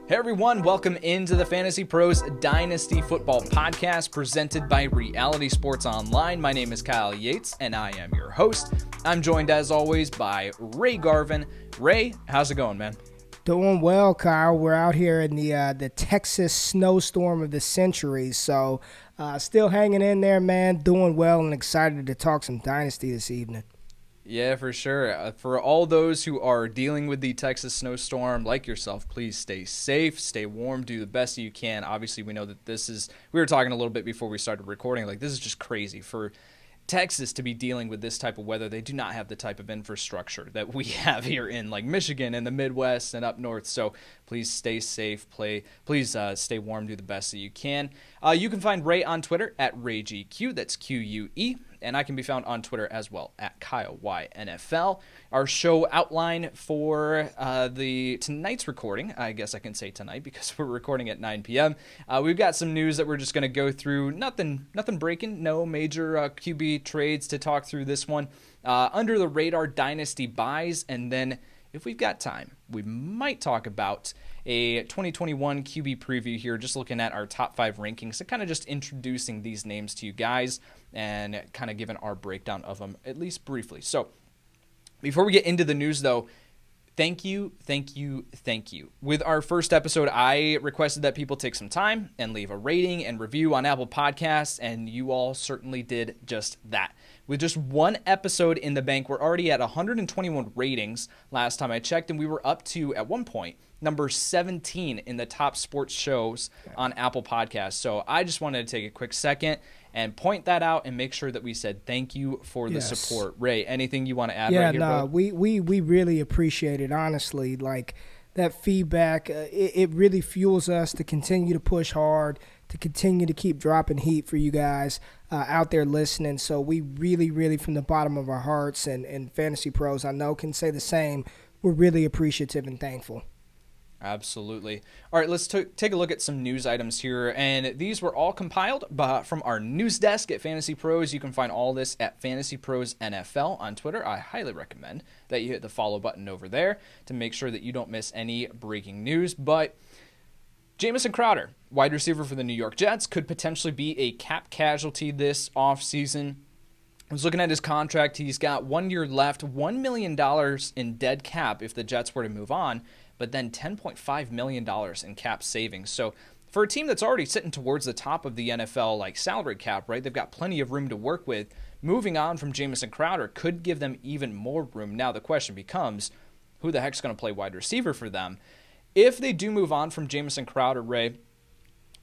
Hey everyone, welcome into the Fantasy Pros Dynasty Football Podcast presented by Reality Sports Online. My name is Kyle Yates and I am your host. I'm joined as always by Ray Garvin. Ray, how's it going, man? Doing well, Kyle. We're out here in the Texas snowstorm of the century, so still hanging in there, man. Doing well and excited to talk some Dynasty this evening. Yeah, for sure. For all those who are dealing with the Texas snowstorm, like yourself, please stay safe, stay warm, do the best you can. Obviously, we know that we were talking a little bit before we started recording, like this is just crazy for Texas to be dealing with this type of weather. They do not have the type of infrastructure that we have here in like Michigan and the Midwest and up north. So please stay safe, please stay warm, do the best that you can. You can find Ray on Twitter at RayGQ, that's QUE. And I can be found on Twitter as well at KyleYNFL. Our show outline for tonight's recording, I guess I can say tonight because we're recording at 9 p.m. We've got some news that we're just going to go through. Nothing breaking, no major QB trades to talk through this one. Under the radar Dynasty buys, and then if we've got time, we might talk about a 2021 QB preview here, just looking at our top 5 rankings and kind of just introducing these names to you guys and kind of giving our breakdown of them, at least briefly. So before we get into the news, though, thank you. With our first episode, I requested that people take some time and leave a rating and review on Apple Podcasts, and you all certainly did just that. With just one episode in the bank, we're already at 121 ratings last time I checked, and we were up to, at one point, number 17 in the top sports shows on Apple Podcasts. So I just wanted to take a quick second and point that out and make sure that we said thank you for the support. Ray, anything you want to add right here, bro? we really appreciate it, honestly. Like, that feedback, it really fuels us to continue to push hard, to continue to keep dropping heat for you guys out there listening. So we really, from the bottom of our hearts, and Fantasy Pros, I know, can say the same, we're really appreciative and thankful. Absolutely. All right, let's take a look at some news items here. And these were all compiled from our news desk at Fantasy Pros. You can find all this at Fantasy Pros NFL on Twitter. I highly recommend that you hit the follow button over there to make sure that you don't miss any breaking news. But Jamison Crowder, wide receiver for the New York Jets, could potentially be a cap casualty this offseason. I was looking at his contract. He's got 1 year left, $1 million in dead cap if the Jets were to move on, but then $10.5 million in cap savings. So for a team that's already sitting towards the top of the NFL like salary cap, right, they've got plenty of room to work with. Moving on from Jamison Crowder could give them even more room. Now the question becomes, who the heck's going to play wide receiver for them? If they do move on from Jamison Crowder, Ray,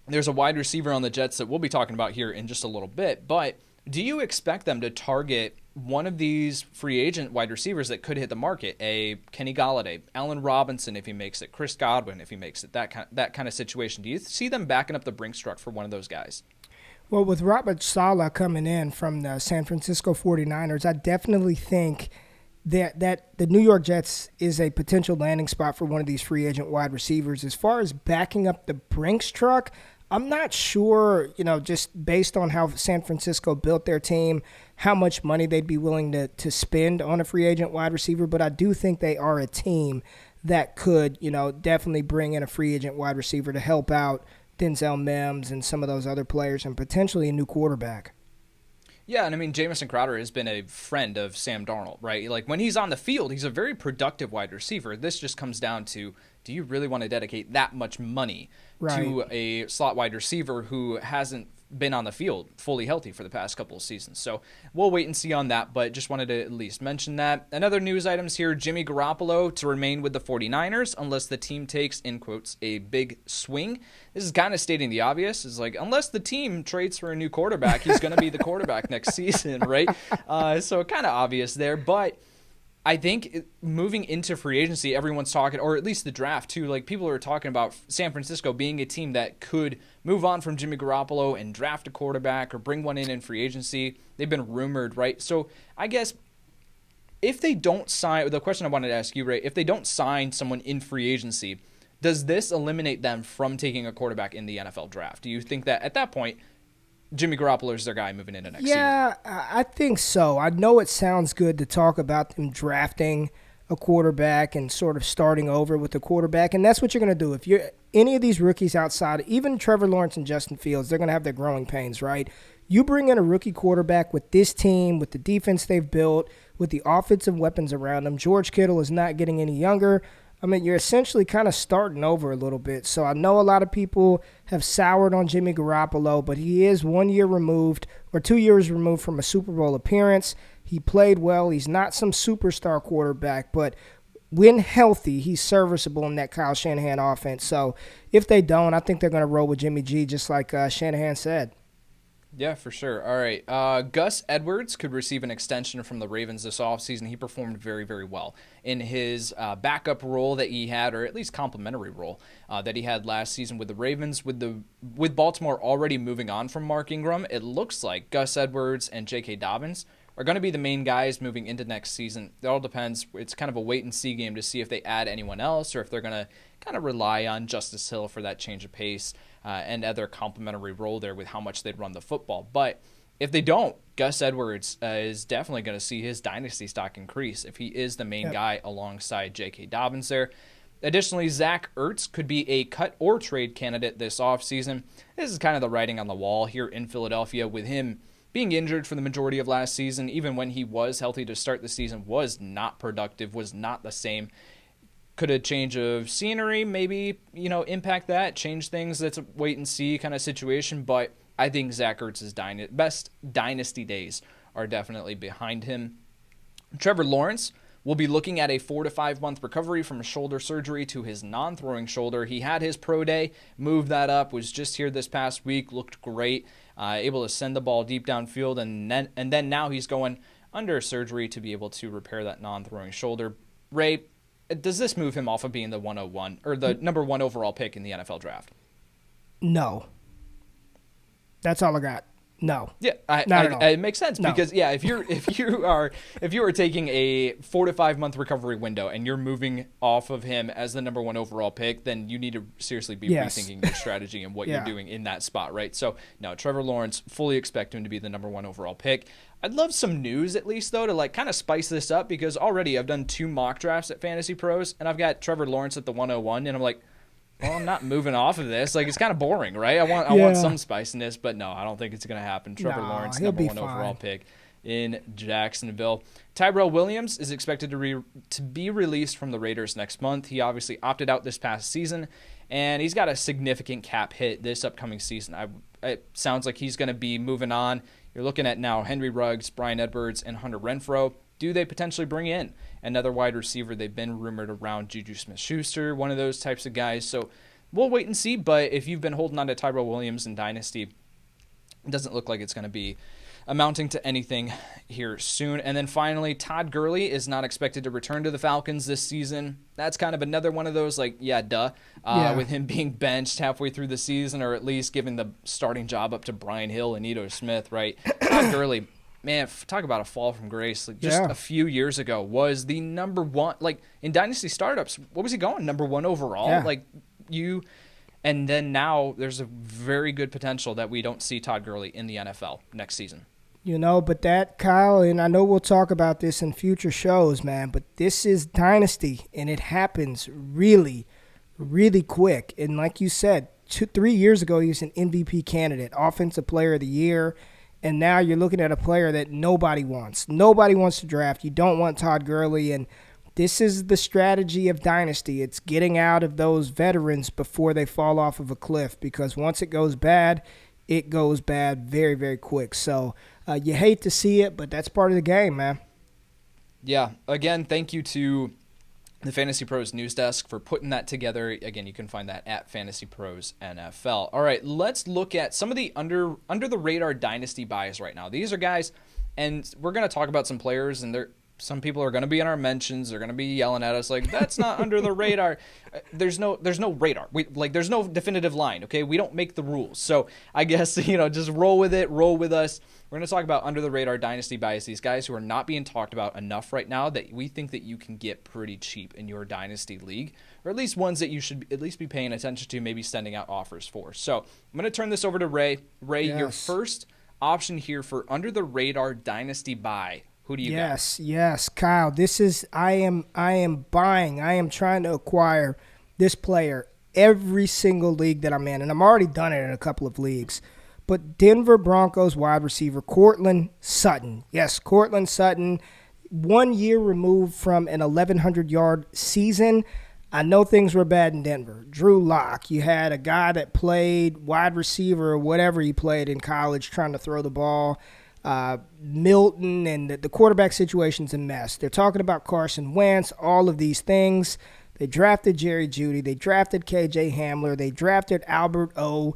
there's a wide receiver on the Jets that we'll be talking about here in just a little bit, but do you expect them to target one of these free agent wide receivers that could hit the market? A Kenny Golladay, Allen Robinson if he makes it, Chris Godwin if he makes it, that kind of situation. Do you see them backing up the Brinks truck for one of those guys? Well, with Robert Saleh coming in from the San Francisco 49ers, I definitely think that the New York Jets is a potential landing spot for one of these free agent wide receivers. As far as backing up the Brinks truck, I'm not sure, just based on how San Francisco built their team, how much money they'd be willing to spend on a free agent wide receiver, but I do think they are a team that could, definitely bring in a free agent wide receiver to help out Denzel Mims and some of those other players and potentially a new quarterback. Yeah, and I mean, Jamison Crowder has been a friend of Sam Darnold, right? Like, when he's on the field, he's a very productive wide receiver. This just comes down to, do you really want to dedicate that much money to a slot wide receiver who hasn't been on the field fully healthy for the past couple of seasons? So we'll wait and see on that, but just wanted to at least mention that. Another news items here, Jimmy Garoppolo to remain with the 49ers unless the team takes, in quotes, a big swing. This is kind of stating the obvious. It's like, unless the team trades for a new quarterback, he's going to be the quarterback next season, right? So kind of obvious there, but I think moving into free agency, everyone's talking, or at least the draft too, like people are talking about San Francisco being a team that could move on from Jimmy Garoppolo and draft a quarterback or bring one in free agency. They've been rumored, right? So I guess if they don't sign, the question I wanted to ask you, Ray, if they don't sign someone in free agency, does this eliminate them from taking a quarterback in the NFL draft? Do you think that at that point, Jimmy Garoppolo is their guy moving into next season? Yeah, I think so. I know it sounds good to talk about them drafting a quarterback and sort of starting over with the quarterback. And that's what you're going to do. If you're any of these rookies outside, even Trevor Lawrence and Justin Fields, they're going to have their growing pains, right? You bring in a rookie quarterback with this team, with the defense they've built, with the offensive weapons around them. George Kittle is not getting any younger. I mean, you're essentially kind of starting over a little bit. So I know a lot of people have soured on Jimmy Garoppolo, but he is 1 year removed or 2 years removed from a Super Bowl appearance. He played well. He's not some superstar quarterback, but when healthy, he's serviceable in that Kyle Shanahan offense. So if they don't, I think they're going to roll with Jimmy G, just like Shanahan said. Yeah, for sure. All right. Gus Edwards could receive an extension from the Ravens this offseason. He performed very, very well in his backup role that he had, or at least complimentary role that he had last season with the Ravens. With Baltimore already moving on from Mark Ingram, it looks like Gus Edwards and J.K. Dobbins are going to be the main guys moving into next season. It all depends. It's kind of a wait-and-see game to see if they add anyone else or if they're going to kind of rely on Justice Hill for that change of pace and other complementary role there with how much they'd run the football. But if they don't, Gus Edwards is definitely going to see his dynasty stock increase if he is the main guy alongside J.K. Dobbins there. Additionally, Zach Ertz could be a cut or trade candidate this offseason. This is kind of the writing on the wall here in Philadelphia with him being injured for the majority of last season. Even when he was healthy to start the season, was not productive, was not the same. Could a change of scenery maybe, impact that, change things? That's a wait-and-see kind of situation, but I think Zach Ertz's best dynasty days are definitely behind him. Trevor Lawrence will be looking at a 4 to 5 month recovery from shoulder surgery to his non-throwing shoulder. He had his pro day, moved that up, was just here this past week, looked great, able to send the ball deep downfield, and then now he's going under surgery to be able to repair that non-throwing shoulder. Ray, does this move him off of being the 101 or the number 1 overall pick in the NFL draft? No. That's all I got. No. Yeah, it makes sense because if you are taking a 4 to 5 month recovery window and you're moving off of him as the number 1 overall pick, then you need to seriously be rethinking your strategy and what you're doing in that spot, right? So no, Trevor Lawrence, fully expect him to be the number 1 overall pick. I'd love some news at least though to kind of spice this up because already I've done 2 mock drafts at FantasyPros and I've got Trevor Lawrence at the 101 and I'm like, well, I'm not moving off of this. It's kind of boring, right? I want some spiciness, but no, I don't think it's going to happen. Trevor Lawrence, number 1 overall pick in Jacksonville. Tyrell Williams is expected to be released from the Raiders next month. He obviously opted out this past season, and he's got a significant cap hit this upcoming season. It sounds like he's going to be moving on. You're looking at now Henry Ruggs, Bryan Edwards, and Hunter Renfrow. Do they potentially bring in another wide receiver? They've been rumored around Juju Smith-Schuster, one of those types of guys. So we'll wait and see. But if you've been holding on to Tyrell Williams in Dynasty, it doesn't look like it's going to be amounting to anything here soon. And then finally, Todd Gurley is not expected to return to the Falcons this season. That's kind of another one of those, with him being benched halfway through the season or at least giving the starting job up to Brian Hill and Ito Smith, right? Todd Gurley, man, talk about a fall from grace. A few years ago was the number 1, in Dynasty startups, what was he going? Number 1 overall? Yeah. And then now there's a very good potential that we don't see Todd Gurley in the NFL next season. But that, Kyle, and I know we'll talk about this in future shows, man, but this is Dynasty, and it happens really, really quick. And like you said, 3 years ago, he was an MVP candidate, Offensive Player of the Year, and now you're looking at a player that nobody wants. Nobody wants to draft. You don't want Todd Gurley, and this is the strategy of Dynasty. It's getting out of those veterans before they fall off of a cliff, because once it goes bad very, very quick. So you hate to see it, but that's part of the game, man. Yeah. Again, thank you to the Fantasy Pros News Desk for putting that together. Again, you can find that at Fantasy Pros NFL. All right, let's look at some of the under the radar dynasty buys right now. These are guys, and we're going to talk about some players, and some people are going to be in our mentions. They're going to be yelling at us like, that's not under the radar. There's no radar. There's no definitive line, okay? We don't make the rules. So I guess, just roll with it, roll with us. We're going to talk about under the radar dynasty buys, these guys who are not being talked about enough right now that we think that you can get pretty cheap in your dynasty league, or at least ones that you should at least be paying attention to, maybe sending out offers for. So I'm going to turn this over to Ray. Ray, Your first option here for under the radar dynasty buy. Who do you got? Yes, Kyle. I am buying. I am trying to acquire this player every single league that I'm in, and I'm already done it in a couple of leagues. But Denver Broncos wide receiver Courtland Sutton. Yes, Courtland Sutton, 1 year removed from an 1,100-yard season. I know things were bad in Denver. Drew Lock, you had a guy that played wide receiver or whatever he played in college trying to throw the ball. Milton, and the quarterback situation's a mess. They're talking about Carson Wentz, all of these things. They drafted Jerry Jeudy. They drafted KJ Hamler. They drafted Albert O.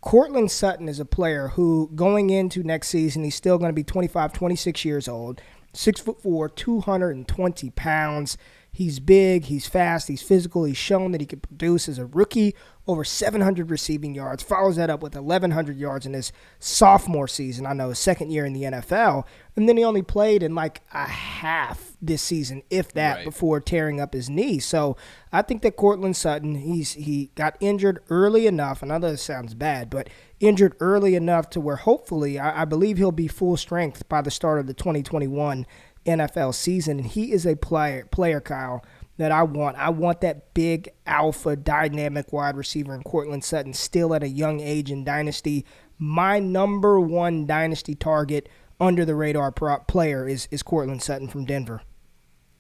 Courtland Sutton is a player who, going into next season, he's still going to be 25, 26 years old, 6'4", 220 pounds. He's big, he's fast, he's physical. He's shown that he can produce as a rookie, over 700 receiving yards. Follows that up with 1,100 yards in his sophomore season. I know, his second year in the NFL. And then he only played in like a half this season, if that, right, before tearing up his knee. So I think that Courtland Sutton, he got injured early enough. I know that sounds bad, but injured early enough to where hopefully I believe he'll be full strength by the start of the 2021 NFL season. And he is a player, Kyle, that I want. I want that big alpha dynamic wide receiver in Courtland Sutton, still at a young age in Dynasty. My number one Dynasty target under the radar player is Courtland Sutton from Denver.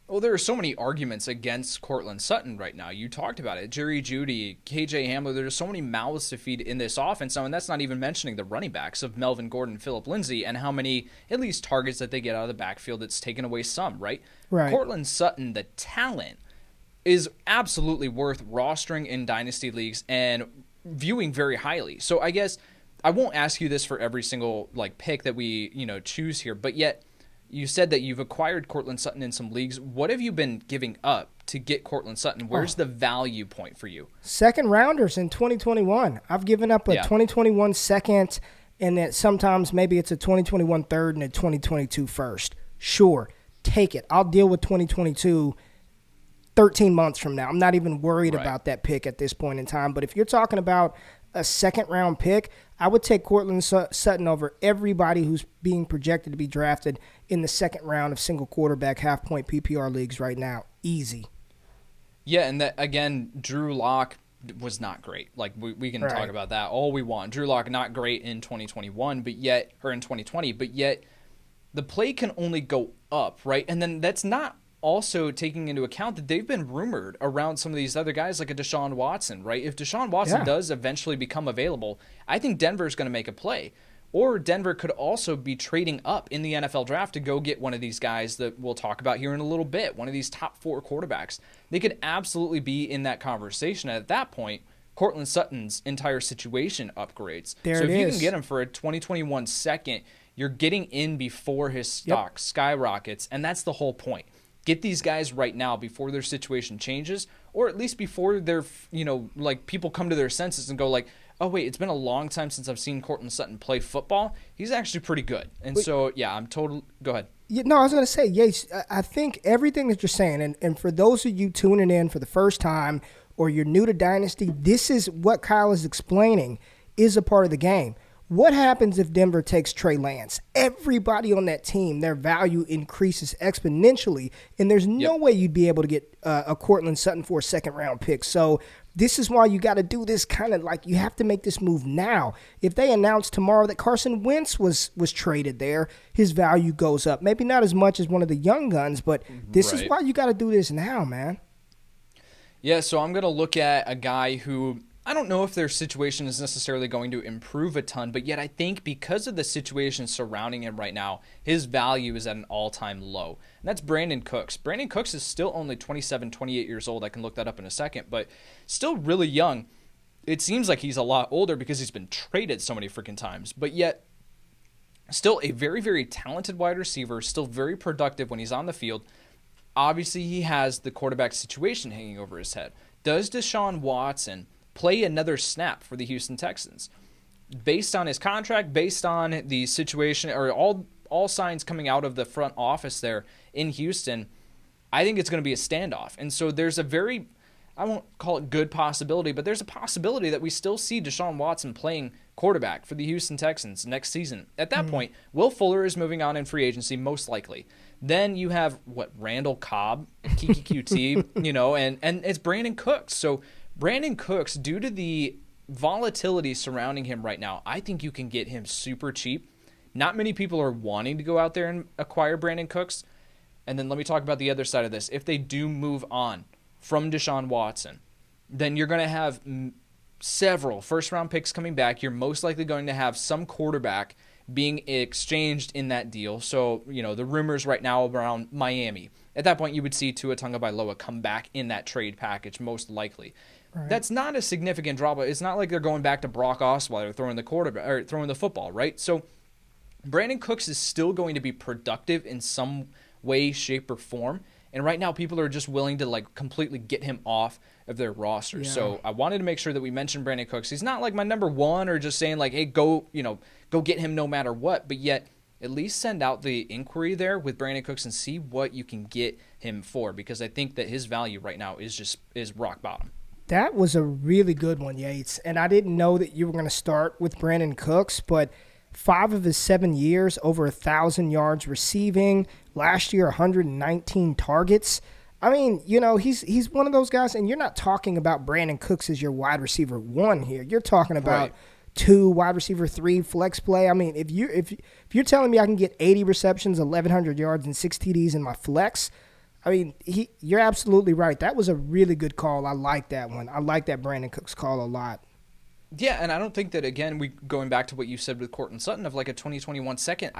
Well, there are so many arguments against Courtland Sutton right now. You talked about it. Jerry Jeudy, KJ Hamler, there's so many mouths to feed in this offense now, and that's not even mentioning the running backs of Melvin Gordon, Phillip Lindsay, and how many, at least, targets that they get out of the backfield. It's taken away some, right? Right. Courtland Sutton, the talent, is absolutely worth rostering in Dynasty leagues and viewing very highly. So I guess I won't ask you this for every single pick that we choose here, but yet you said that you've acquired Courtland Sutton in some leagues. What have you been giving up to get Courtland Sutton? Where's the value point for you? Second rounders in 2021. I've given up a 2021 second, and then sometimes maybe it's a 2021 third and a 2022 first. Sure, take it. I'll deal with 2022 13 months from now. I'm not even worried about that pick at this point in time. But if you're talking about a second-round pick, I would take Courtland Sutton over everybody who's being projected to be drafted in the second round of single quarterback half-point PPR leagues right now. Easy. Yeah, and that, again, Drew Lock was not great. We can talk about that all we want. Drew Lock not great in 2021, but yet the play can only go up, right? And then that's not also taking into account that they've been rumored around some of these other guys like a Deshaun Watson, right? If Deshaun Watson does eventually become available, I think Denver's going to make a play. Or Denver could also be trading up in the NFL draft to go get one of these guys that we'll talk about here in a little bit, one of these top 4 quarterbacks. They could absolutely be in that conversation. At that point, Courtland Sutton's entire situation upgrades. So if you can get him for a 2021 second, you're getting in before his stock skyrockets, and that's the whole point. Get these guys right now before their situation changes, or at least before they're, people come to their senses and go oh, wait, it's been a long time since I've seen Courtland Sutton play football. He's actually pretty good. And so, I'm totally – go ahead. Yeah, no, I was going to say, Yates, I think everything that you're saying, and for those of you tuning in for the first time or you're new to Dynasty, this is what Kyle is explaining is a part of the game. What happens if Denver takes Trey Lance? Everybody on that team, their value increases exponentially, and there's no way you'd be able to get a Courtland Sutton for a second-round pick. So this is why you got to do this kind of you have to make this move now. If they announce tomorrow that Carson Wentz was traded there, his value goes up. Maybe not as much as one of the young guns, but this is why you got to do this now, man. Yeah, so I'm going to look at a guy who – I don't know if their situation is necessarily going to improve a ton, but yet I think because of the situation surrounding him right now, his value is at an all-time low. And that's Brandin Cooks. Brandin Cooks is still only 27, 28 years old. I can look that up in a second, but still really young. It seems like he's a lot older because he's been traded so many freaking times, but yet still a very, very talented wide receiver, still very productive when he's on the field. Obviously, he has the quarterback situation hanging over his head. Does Deshaun Watson play another snap for the Houston Texans? Based on his contract, based on the situation, or all signs coming out of the front office there in Houston, I think it's going to be a standoff. And so there's a very, I won't call it good possibility, but there's a possibility that we still see Deshaun Watson playing quarterback for the Houston Texans next season. At that point, Will Fuller is moving on in free agency, most likely. Then you have, Randall Cobb, Kiki QT, and it's Brandin Cooks. So Brandin Cooks, due to the volatility surrounding him right now, I think you can get him super cheap. Not many people are wanting to go out there and acquire Brandin Cooks. And then let me talk about the other side of this. If they do move on from Deshaun Watson, then you're going to have several first-round picks coming back. You're most likely going to have some quarterback being exchanged in that deal. So, the rumors right now around Miami. At that point, you would see Tua Tagovailoa come back in that trade package, most likely. Right. That's not a significant drop. It's not like they're going back to Brock Osweiler throwing the quarterback or throwing the football, right? So, Brandin Cooks is still going to be productive in some way, shape, or form. And right now, people are just willing to completely get him off of their roster. Yeah. So I wanted to make sure that we mentioned Brandin Cooks. He's not my number one or just saying hey, go get him no matter what. But yet, at least send out the inquiry there with Brandin Cooks and see what you can get him for, because I think that his value right now is rock bottom. That was a really good one, Yates. And I didn't know that you were going to start with Brandin Cooks, but 5 of his 7 years, over 1,000 yards receiving. Last year, 119 targets. I mean, he's one of those guys, and you're not talking about Brandin Cooks as your wide receiver 1 here. You're talking about 2, wide receiver 3, flex play. I mean, if you're telling me I can get 80 receptions, 1,100 yards, and 6 TDs in my flex, I mean, you're absolutely right. That was a really good call. I like that one. I like that Brandin Cooks call a lot. Yeah, and I don't think that, again, going back to what you said with Courtland Sutton of a 2021 second,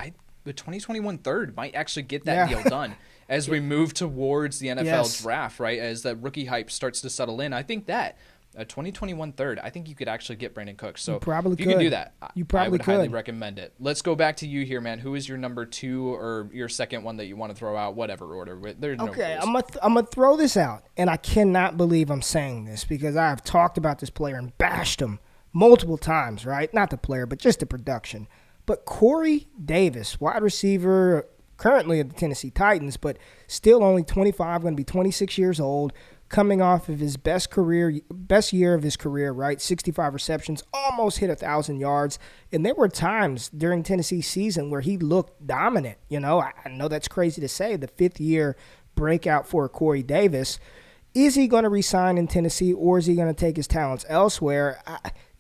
the 2021 third might actually get that deal done as we move towards the NFL draft, right? As the rookie hype starts to settle in. I think that a 2021 third, I think you could actually get Brandin Cooks. So if you can do that, I would highly recommend it. Let's go back to you here, man. Who is your number 2 or your second one that you want to throw out, whatever order? There's no okay, I'm gonna throw this out, and I cannot believe I'm saying this because I have talked about this player and bashed him multiple times, right? Not the player, but just the production. But Corey Davis, wide receiver, currently at the Tennessee Titans, but still only 25, going to be 26 years old, coming off of his best year of his career, right? 65 receptions, almost hit 1,000 yards. And there were times during Tennessee's season where he looked dominant. I know that's crazy to say, the 5th year breakout for Corey Davis. Is he going to resign in Tennessee, or is he going to take his talents elsewhere?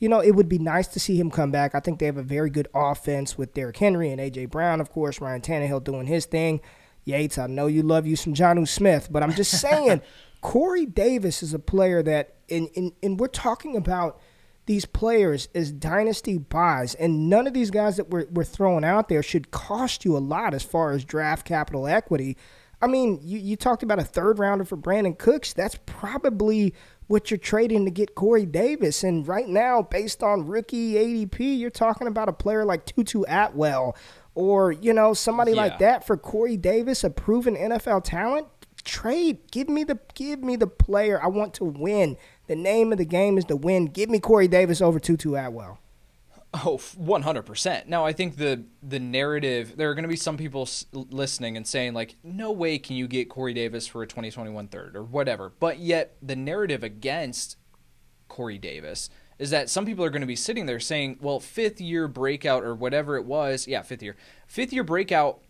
It would be nice to see him come back. I think they have a very good offense with Derrick Henry and A.J. Brown, of course, Ryan Tannehill doing his thing. Yates, I know you love you some Jonnu Smith, but I'm just saying, Corey Davis is a player that, and we're talking about these players as dynasty buys, and none of these guys that we're throwing out there should cost you a lot as far as draft capital equity. I mean, you talked about a third rounder for Brandin Cooks. That's probably what you're trading to get Corey Davis. And right now, based on rookie ADP, you're talking about a player like Tutu Atwell or, somebody like that for Corey Davis, a proven NFL talent. Trade. Give me the player. I want to win. The name of the game is to win. Give me Corey Davis over Tutu Atwell. Oh, 100%. Now, I think the narrative, there are going to be some people listening and saying, no way can you get Corey Davis for a 2021 third or whatever. But yet, the narrative against Corey Davis is that some people are going to be sitting there saying, well, 5th year breakout or whatever it was. Yeah, 5th year. 5th year breakout,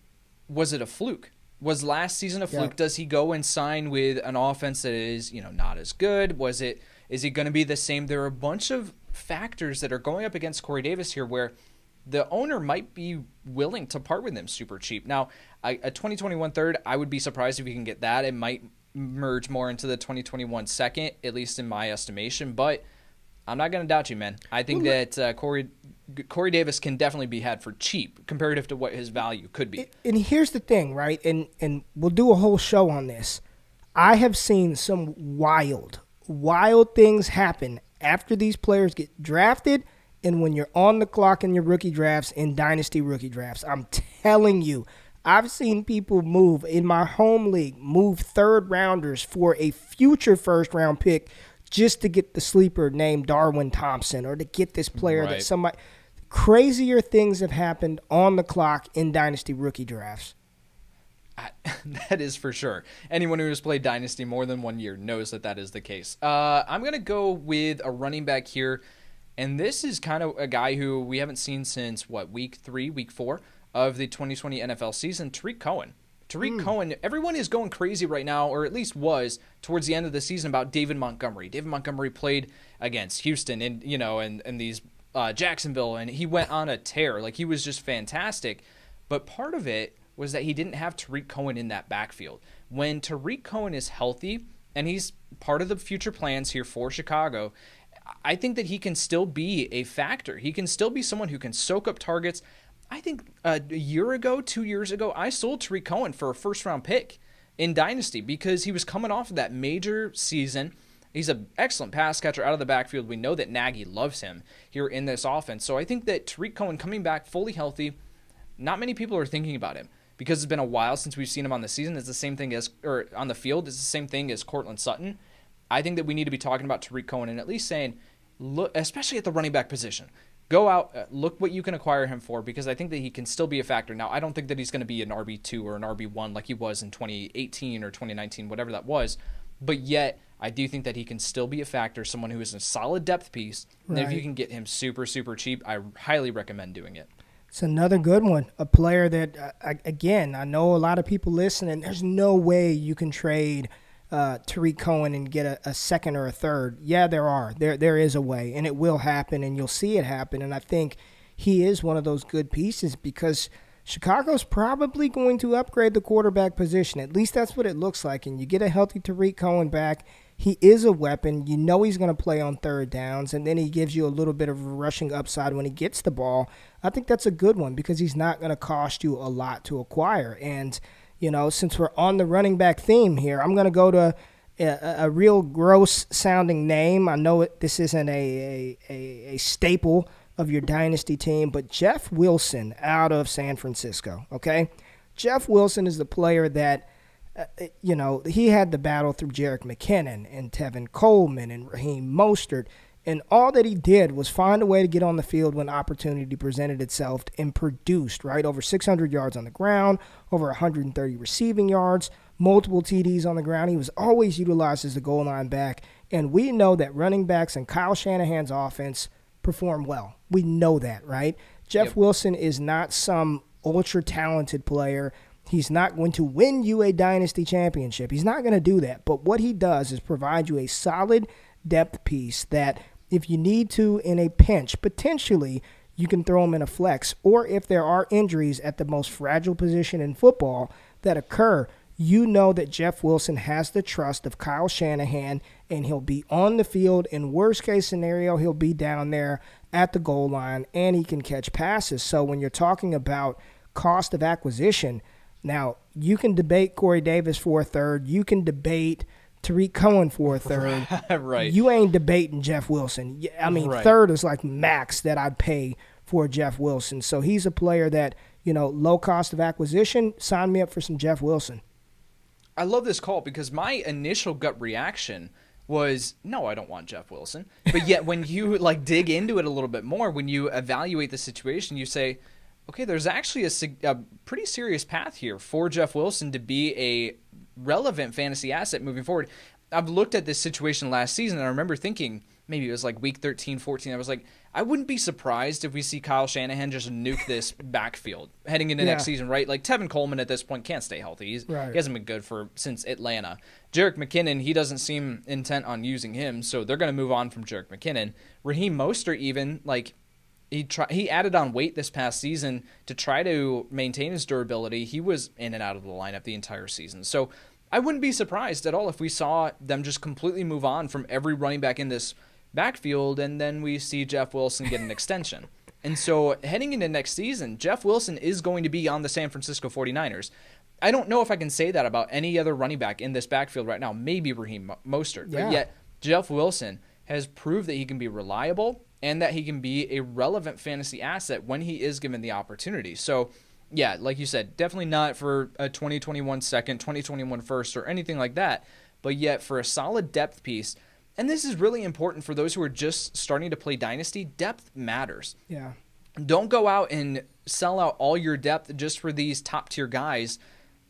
was it a fluke? Was last season a fluke? Yeah. Does he go and sign with an offense that is, not as good? Is he going to be the same? There are a bunch of factors that are going up against Corey Davis here where the owner might be willing to part with him super cheap. Now, a 2021 third, I would be surprised if we can get that. It might merge more into the 2021 second, at least in my estimation, but I'm not going to doubt you, man. I think that Corey Davis can definitely be had for cheap comparative to what his value could be. And here's the thing, right? And we'll do a whole show on this. I have seen some wild things happen after these players get drafted and when you're on the clock in your rookie drafts and dynasty rookie drafts. I'm telling you, I've seen people move in my home league, move third rounders for a future first round pick just to get the sleeper named Darwin Thompson or to get this player that somebody. Crazier things have happened on the clock in dynasty rookie drafts. That is for sure. Anyone who has played Dynasty more than 1 year knows that is the case. I'm going to go with a running back here, and this is kind of a guy who we haven't seen since, week 3, week 4 of the 2020 NFL season, Tarik Cohen. Tarik Cohen, everyone is going crazy right now, or at least was towards the end of the season, about David Montgomery. David Montgomery played against Houston and these Jacksonville, and he went on a tear. Like, he was just fantastic. But part of it was that he didn't have Tarik Cohen in that backfield. When Tarik Cohen is healthy, and he's part of the future plans here for Chicago, I think that he can still be a factor. He can still be someone who can soak up targets. I think a year ago, 2 years ago, I sold Tarik Cohen for a first-round pick in Dynasty because he was coming off of that major season. He's an excellent pass catcher out of the backfield. We know that Nagy loves him here in this offense. So I think that Tarik Cohen coming back fully healthy, not many people are thinking about him because it's been a while since we've seen him on the season. It's the same thing or on the field. It's the same thing as Courtland Sutton. I think that we need to be talking about Tarik Cohen and at least saying, look, especially at the running back position, go out, look what you can acquire him for, because I think that he can still be a factor. Now, I don't think that he's going to be an RB2 or an RB1 like he was in 2018 or 2019, whatever that was. But yet, I do think that he can still be a factor, someone who is a solid depth piece. Right. And if you can get him super, super cheap, I highly recommend doing it. It's another good one. A player that, again, I know a lot of people listening, there's no way you can trade Tarik Cohen and get a second or a third. Yeah, there are. There is a way, and it will happen, and you'll see it happen. And I think he is one of those good pieces because Chicago's probably going to upgrade the quarterback position. At least that's what it looks like. And you get a healthy Tarik Cohen back. He is a weapon. You know he's going to play on third downs, and then he gives you a little bit of a rushing upside when he gets the ball. I think that's a good one because he's not going to cost you a lot to acquire. And, since we're on the running back theme here, I'm going to go to a real gross-sounding name. I know this isn't a staple of your dynasty team, but Jeff Wilson out of San Francisco, okay? Jeff Wilson is the player that, he had the battle through Jerick McKinnon and Tevin Coleman and Raheem Mostert, and all that he did was find a way to get on the field when opportunity presented itself and produced, right? Over 600 yards on the ground, over 130 receiving yards, multiple TDs on the ground. He was always utilized as a goal line back, and we know that running backs in Kyle Shanahan's offense perform well. We know that, right? Jeff Wilson is not some ultra-talented player. He's not going to win you a dynasty championship. He's not going to do that. But what he does is provide you a solid depth piece that if you need to in a pinch, potentially you can throw him in a flex. Or if there are injuries at the most fragile position in football that occur, you know that Jeff Wilson has the trust of Kyle Shanahan, and he'll be on the field. In worst-case scenario, he'll be down there at the goal line, and he can catch passes. So when you're talking about cost of acquisition, now you can debate Corey Davis for a third. You can debate Tarik Cohen for a third. Right. You ain't debating Jeff Wilson. I mean, right. Third is like max that I'd pay for Jeff Wilson. So he's a player that, low cost of acquisition. Sign me up for some Jeff Wilson. I love this call because my initial gut reaction was, no, I don't want Jeff Wilson. But yet when you dig into it a little bit more, when you evaluate the situation, you say, okay, there's actually a pretty serious path here for Jeff Wilson to be a relevant fantasy asset moving forward. I've looked at this situation last season, and I remember thinking, maybe it was like week 13, 14, I was like, I wouldn't be surprised if we see Kyle Shanahan just nuke this backfield heading into next season, right? Like Tevin Coleman at this point can't stay healthy. He hasn't been good since Atlanta. Jerick McKinnon, he doesn't seem intent on using him, so they're going to move on from Jerick McKinnon. Raheem Mostert even, he added on weight this past season to try to maintain his durability. He was in and out of the lineup the entire season. So I wouldn't be surprised at all if we saw them just completely move on from every running back in this backfield, and then we see Jeff Wilson get an extension. And so heading into next season, Jeff Wilson is going to be on the San Francisco 49ers. I don't know if I can say that about any other running back in this backfield right now, maybe Raheem Mostert. But yet Jeff Wilson has proved that he can be reliable and that he can be a relevant fantasy asset when he is given the opportunity. So, yeah, like you said, definitely not for a 2021 second, 2021 first, or anything like that, but yet for a solid depth piece. And this is really important for those who are just starting to play Dynasty. Depth matters. Yeah. Don't go out and sell out all your depth just for these top-tier guys.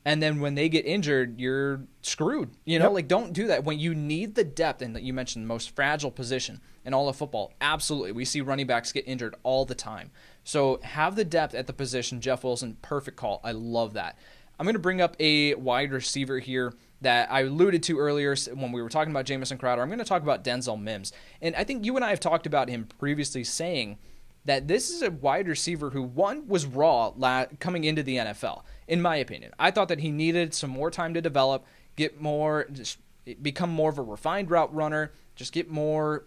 And then when they get injured, you're screwed. Like don't do that. When you need the depth, and you mentioned the most fragile position in all of football, absolutely. We see running backs get injured all the time. So have the depth at the position. Jeff Wilson, perfect call. I love that. I'm going to bring up a wide receiver here that I alluded to earlier when we were talking about Jamison Crowder. I'm going to talk about Denzel Mims. And I think you and I have talked about him previously, saying that this is a wide receiver who, one, was raw coming into the NFL, in my opinion. I thought that he needed some more time to develop, become more of a refined route runner, just get more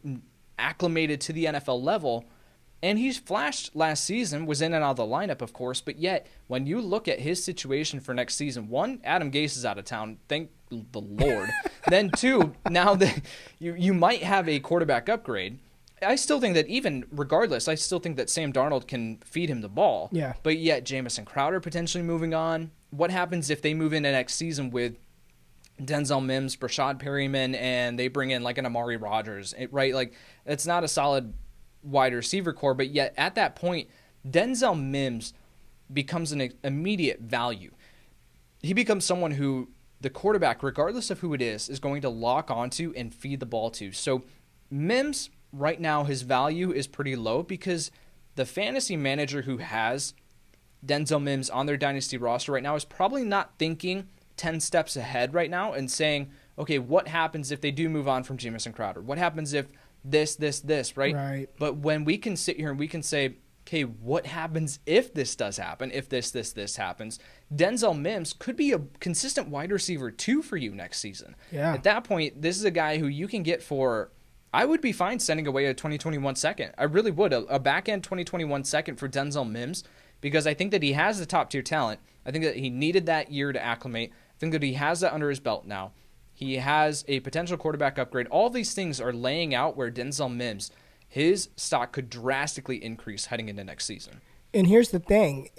acclimated to the NFL level. And he's flashed last season, was in and out of the lineup, of course, but yet when you look at his situation for next season, one, Adam Gase is out of town, thank the Lord. Then two, now that you might have a quarterback upgrade. I still think that even regardless, I still think that Sam Darnold can feed him the ball. Yeah. But yet Jamison Crowder potentially moving on. What happens if they move into next season with Denzel Mims, Brashad Perryman, and they bring in like an Amari Rodgers, right? Like, it's not a solid wide receiver core, but yet at that point, Denzel Mims becomes an immediate value. He becomes someone who the quarterback, regardless of who it is going to lock onto and feed the ball to. So Mims, right now, his value is pretty low because the fantasy manager who has Denzel Mims on their Dynasty roster right now is probably not thinking 10 steps ahead right now and saying, okay, what happens if they do move on from Jamison Crowder? What happens if this, right? Right. But when we can sit here and we can say, okay, what happens if this does happen, if this happens, Denzel Mims could be a consistent wide receiver 2 for you next season. Yeah. At that point, this is a guy who you can get for, I would be fine sending away a 2021 second. I really would. A back-end 2021 second for Denzel Mims, because I think that he has the top-tier talent. I think that he needed that year to acclimate. I think that he has that under his belt now. He has a potential quarterback upgrade. All these things are laying out where Denzel Mims, his stock could drastically increase heading into next season. And here's the thing.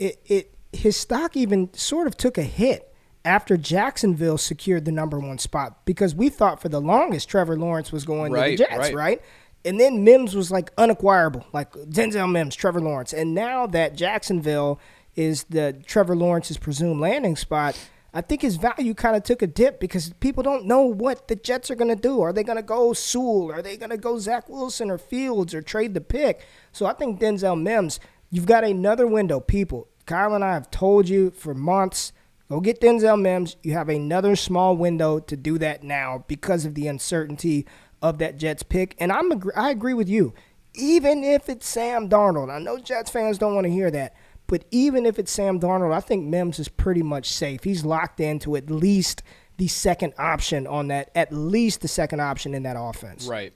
His stock even sort of took a hit after Jacksonville secured the number 1 spot, because we thought for the longest Trevor Lawrence was going to the Jets, right? And then Mims was like unacquirable, like Denzel Mims, Trevor Lawrence. And now that Jacksonville is the Trevor Lawrence's presumed landing spot, I think his value kind of took a dip because people don't know what the Jets are going to do. Are they going to go Sewell? Are they going to go Zach Wilson or Fields or trade the pick? So I think Denzel Mims, you've got another window. People, Kyle and I have told you for months, go get Denzel Mims. You have another small window to do that now because of the uncertainty of that Jets pick. And I agree with you. Even if it's Sam Darnold, I know Jets fans don't want to hear that, but even if it's Sam Darnold, I think Mims is pretty much safe. He's locked into at least the second option on that, at least the second option in that offense. Right,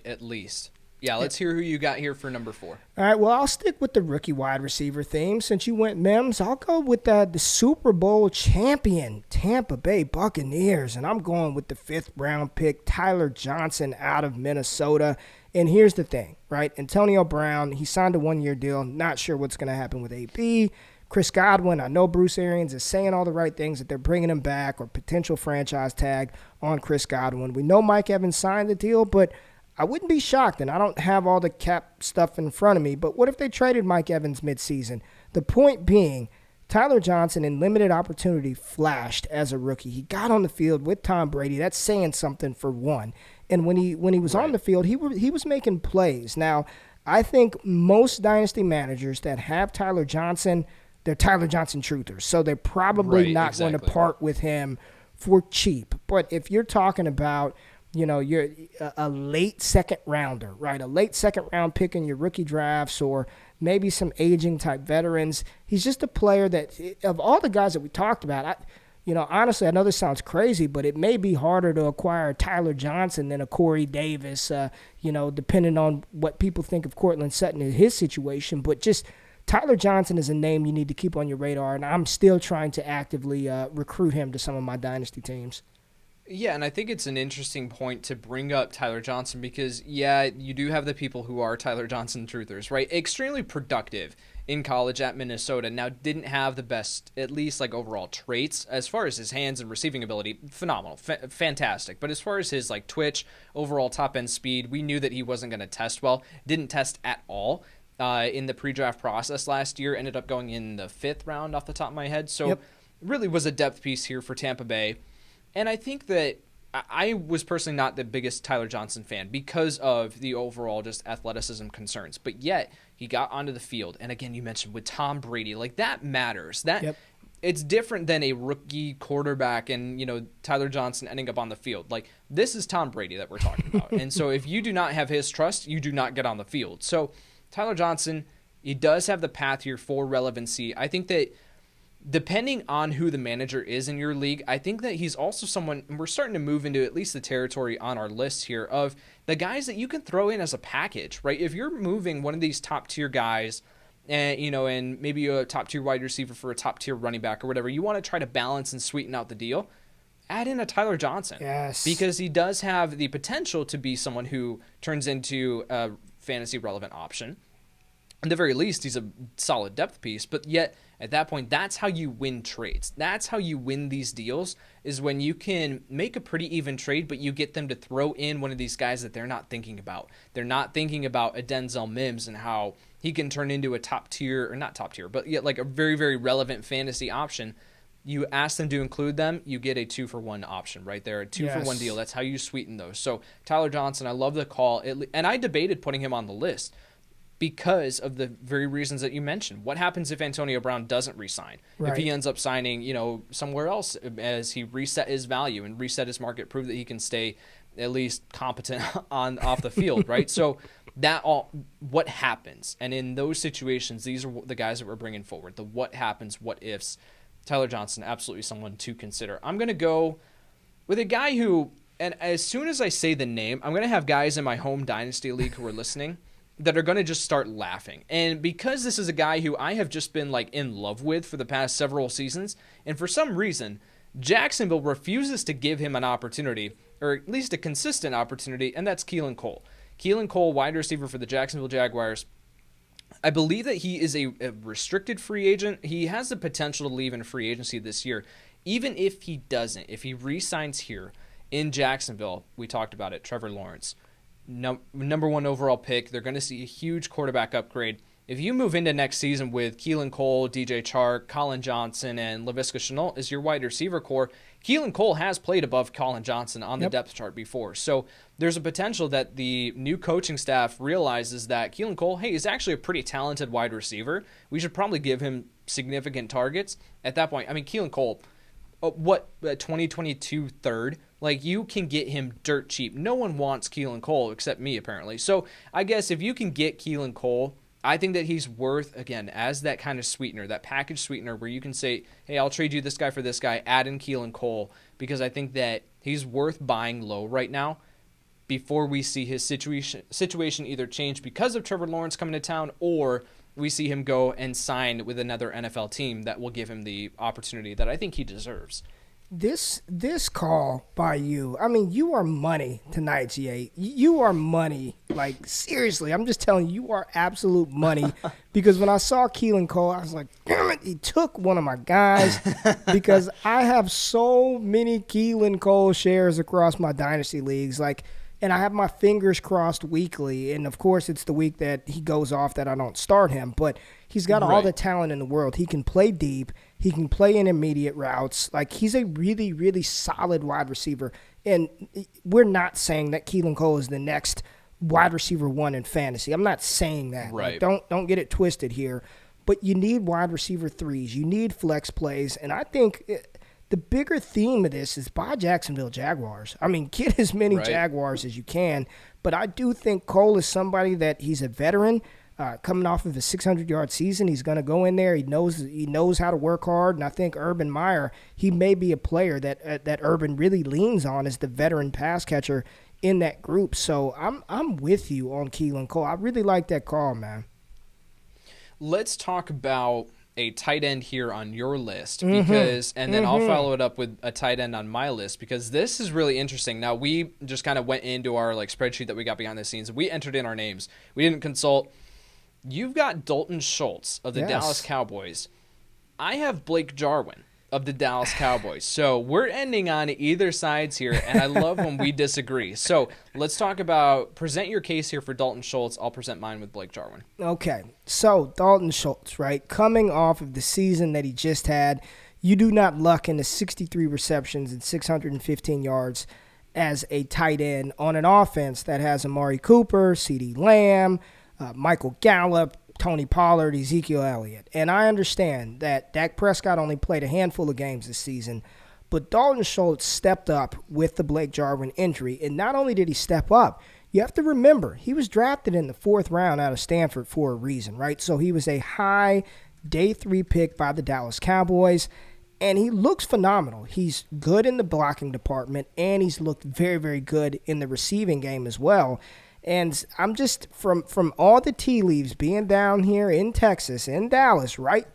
at least. Yeah, let's hear who you got here for number 4. All right, well, I'll stick with the rookie wide receiver theme. Since you went Mims, I'll go with the Super Bowl champion Tampa Bay Buccaneers, and I'm going with the 5th round pick, Tyler Johnson out of Minnesota. And here's the thing, right? Antonio Brown, he signed a 1-year deal. Not sure what's going to happen with AP. Chris Godwin, I know Bruce Arians is saying all the right things that they're bringing him back, or potential franchise tag on Chris Godwin. We know Mike Evans signed the deal, but I wouldn't be shocked, and I don't have all the cap stuff in front of me, but what if they traded Mike Evans midseason? The point being, Tyler Johnson in limited opportunity flashed as a rookie. He got on the field with Tom Brady. That's saying something for one. And when he was on the field, he was making plays. Now, I think most dynasty managers that have Tyler Johnson, they're Tyler Johnson truthers. So they're probably not going to part with him for cheap. But if you're talking about, you're a late second rounder, right? A late second round pick in your rookie drafts, or maybe some aging type veterans. He's just a player that, of all the guys that we talked about, honestly, I know this sounds crazy, but it may be harder to acquire Tyler Johnson than a Corey Davis, depending on what people think of Courtland Sutton in his situation. But just Tyler Johnson is a name you need to keep on your radar, and I'm still trying to actively recruit him to some of my dynasty teams. Yeah, and I think it's an interesting point to bring up Tyler Johnson because, you do have the people who are Tyler Johnson truthers, right? Extremely productive in college at Minnesota. Now, didn't have the best, at least overall traits as far as his hands and receiving ability. Phenomenal, fantastic. But as far as his twitch, overall top end speed, we knew that he wasn't going to test well. Didn't test at all in the pre-draft process last year. Ended up going in the 5th round off the top of my head. So. Yep. really was a depth piece here for Tampa Bay. And I think that I was personally not the biggest Tyler Johnson fan because of the overall just athleticism concerns. But yet, he got onto the field. And again, you mentioned with Tom Brady, like that matters. It's different than a rookie quarterback and, Tyler Johnson ending up on the field. Like, this is Tom Brady that we're talking about. And so if you do not have his trust, you do not get on the field. So Tyler Johnson, he does have the path here for relevancy. I think that depending on who the manager is in your league, I think that he's also someone, and we're starting to move into at least the territory on our list here of the guys that you can throw in as a package, right? If you're moving one of these top tier guys and, and maybe a top tier wide receiver for a top tier running back or whatever, you want to try to balance and sweeten out the deal, add in a Tyler Johnson. Yes. Because he does have the potential to be someone who turns into a fantasy relevant option. At the very least, he's a solid depth piece, but yet at that point, that's how you win trades. That's how you win these deals, is when you can make a pretty even trade, but you get them to throw in one of these guys that they're not thinking about. They're not thinking about a Denzel Mims and how he can turn into a top tier, or not top tier, but yet like a very, very relevant fantasy option. You ask them to include them, you get a 2-for-1 option right there, a 2-for-1 deal. That's how you sweeten those. So Tyler Johnson, I love the call, and I debated putting him on the list because of the very reasons that you mentioned. What happens if Antonio Brown doesn't re-sign? Right. If he ends up signing, somewhere else as he reset his value and reset his market, prove that he can stay at least competent off the field, right? So what happens? And in those situations, these are the guys that we're bringing forward. The what happens, what ifs. Tyler Johnson, absolutely someone to consider. I'm going to go with a guy who, and as soon as I say the name, I'm going to have guys in my home Dynasty League who are listening that are going to just start laughing. And because this is a guy who I have just been like in love with for the past several seasons, and for some reason, Jacksonville refuses to give him an opportunity, or at least a consistent opportunity, and that's Keelan Cole. Keelan Cole, wide receiver for the Jacksonville Jaguars. I believe that he is a restricted free agent. He has the potential to leave in free agency this year. Even if he doesn't, if he re-signs here in Jacksonville, we talked about it, Trevor Lawrence, number 1 overall pick. They're going to see a huge quarterback upgrade. If you move into next season with Keelan Cole, DJ Chark, Colin Johnson, and Laviska Shenault as your wide receiver core, Keelan Cole has played above Colin Johnson on the depth chart before. So there's a potential that the new coaching staff realizes that Keelan Cole, hey, is actually a pretty talented wide receiver. We should probably give him significant targets. At that point, I mean, Keelan Cole, 2022 third? Like, you can get him dirt cheap. No one wants Keelan Cole except me, apparently. So I guess if you can get Keelan Cole, I think that he's worth, again, as that kind of sweetener, that package sweetener where you can say, hey, I'll trade you this guy for this guy, add in Keelan Cole, because I think that he's worth buying low right now before we see his situation either change because of Trevor Lawrence coming to town, or we see him go and sign with another NFL team that will give him the opportunity that I think he deserves. This call by you, I mean, you are money tonight, Yates. You are money. Like, seriously, I'm just telling you, you are absolute money. Because when I saw Keelan Cole, I was like, damn it, he took one of my guys. Because I have so many Keelan Cole shares across my Dynasty leagues. Like, and I have my fingers crossed weekly. And, of course, it's the week that he goes off that I don't start him. But he's got all the talent in the world. He can play deep. He can play intermediate routes. Like, he's a really, really solid wide receiver. And we're not saying that Keelan Cole is the next wide receiver 1 in fantasy. I'm not saying that. Right. Like, don't get it twisted here. But you need wide receiver 3s. You need flex plays. And I think the bigger theme of this is buy Jacksonville Jaguars. I mean, get as many Jaguars as you can. But I do think Cole is somebody that he's a veteran. Coming off of a 600-yard season, he's going to go in there. He knows how to work hard, and I think Urban Meyer, he may be a player that Urban really leans on as the veteran pass catcher in that group. So I'm with you on Keelan Cole. I really like that call, man. Let's talk about a tight end here on your list, because, and then I'll follow it up with a tight end on my list, because this is really interesting. Now, we just kind of went into our spreadsheet that we got behind the scenes. We entered in our names. We didn't consult. You've got Dalton Schultz of the Dallas Cowboys. I have Blake Jarwin of the Dallas Cowboys. So we're ending on either sides here, and I love when we disagree. So let's talk about, present your case here for Dalton Schultz. I'll present mine with Blake Jarwin. Okay, so Dalton Schultz, right, coming off of the season that he just had, You do not luck into 63 receptions and 615 yards as a tight end on an offense that has Amari Cooper, CeeDee Lamb, Michael Gallup, Tony Pollard, Ezekiel Elliott. And I understand that Dak Prescott only played a handful of games this season, but Dalton Schultz stepped up with the Blake Jarwin injury. And not only did he step up, you have to remember, he was drafted in the 4th round out of Stanford for a reason, right? So he was a high day 3 pick by the Dallas Cowboys, and he looks phenomenal. He's good in the blocking department, and he's looked very, very good in the receiving game as well. And I'm just, from all the tea leaves being down here in Texas, in Dallas, right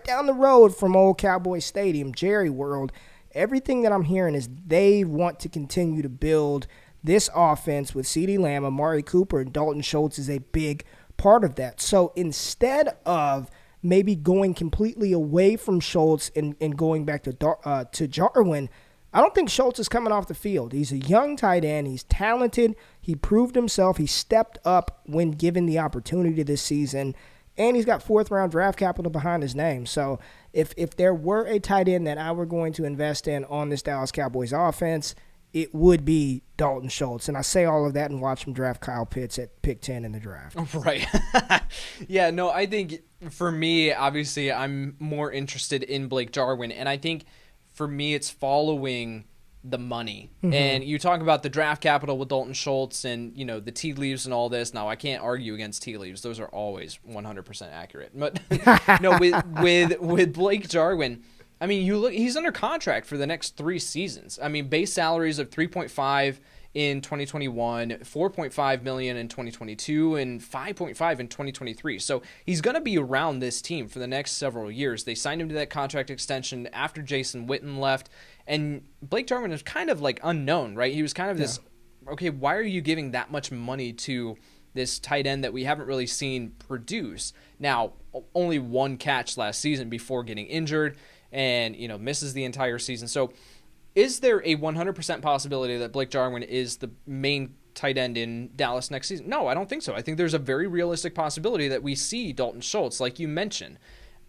down the road from old Cowboy Stadium, Jerry World, everything that I'm hearing is they want to continue to build this offense with CeeDee Lamb, Amari Cooper, and Dalton Schultz is a big part of that. So instead of maybe going completely away from Schultz and going back to Jarwin, I don't think Schultz is coming off the field. He's a young tight end. He's talented. He proved himself. He stepped up when given the opportunity this season, and he's got 4th-round draft capital behind his name. So if there were a tight end that I were going to invest in on this Dallas Cowboys offense, it would be Dalton Schultz. And I say all of that and watch him draft Kyle Pitts at pick 10 in the draft. Right. Yeah, no, I think for me, obviously, I'm more interested in Blake Jarwin. And I think for me, it's following the money. Mm-hmm. And you talk about the draft capital with Dalton Schultz and, the tea leaves and all this. Now, I can't argue against tea leaves. Those are always 100% accurate. But no, with Blake Jarwin, I mean, you look, he's under contract for the next 3 seasons. I mean, base salaries of $3.5 in 2021, $4.5 million in 2022, and $5.5 in 2023. So he's going to be around this team for the next several years. They signed him to that contract extension after Jason Witten left, and Blake Jarwin is kind of like unknown, right? He was kind of this, okay, why are you giving that much money to this tight end that we haven't really seen produce? Now, only 1 catch last season before getting injured, and misses the entire season. So is there a 100% possibility that Blake Jarwin is the main tight end in Dallas next season? No, I don't think so. I think there's a very realistic possibility that we see Dalton Schultz, like you mentioned,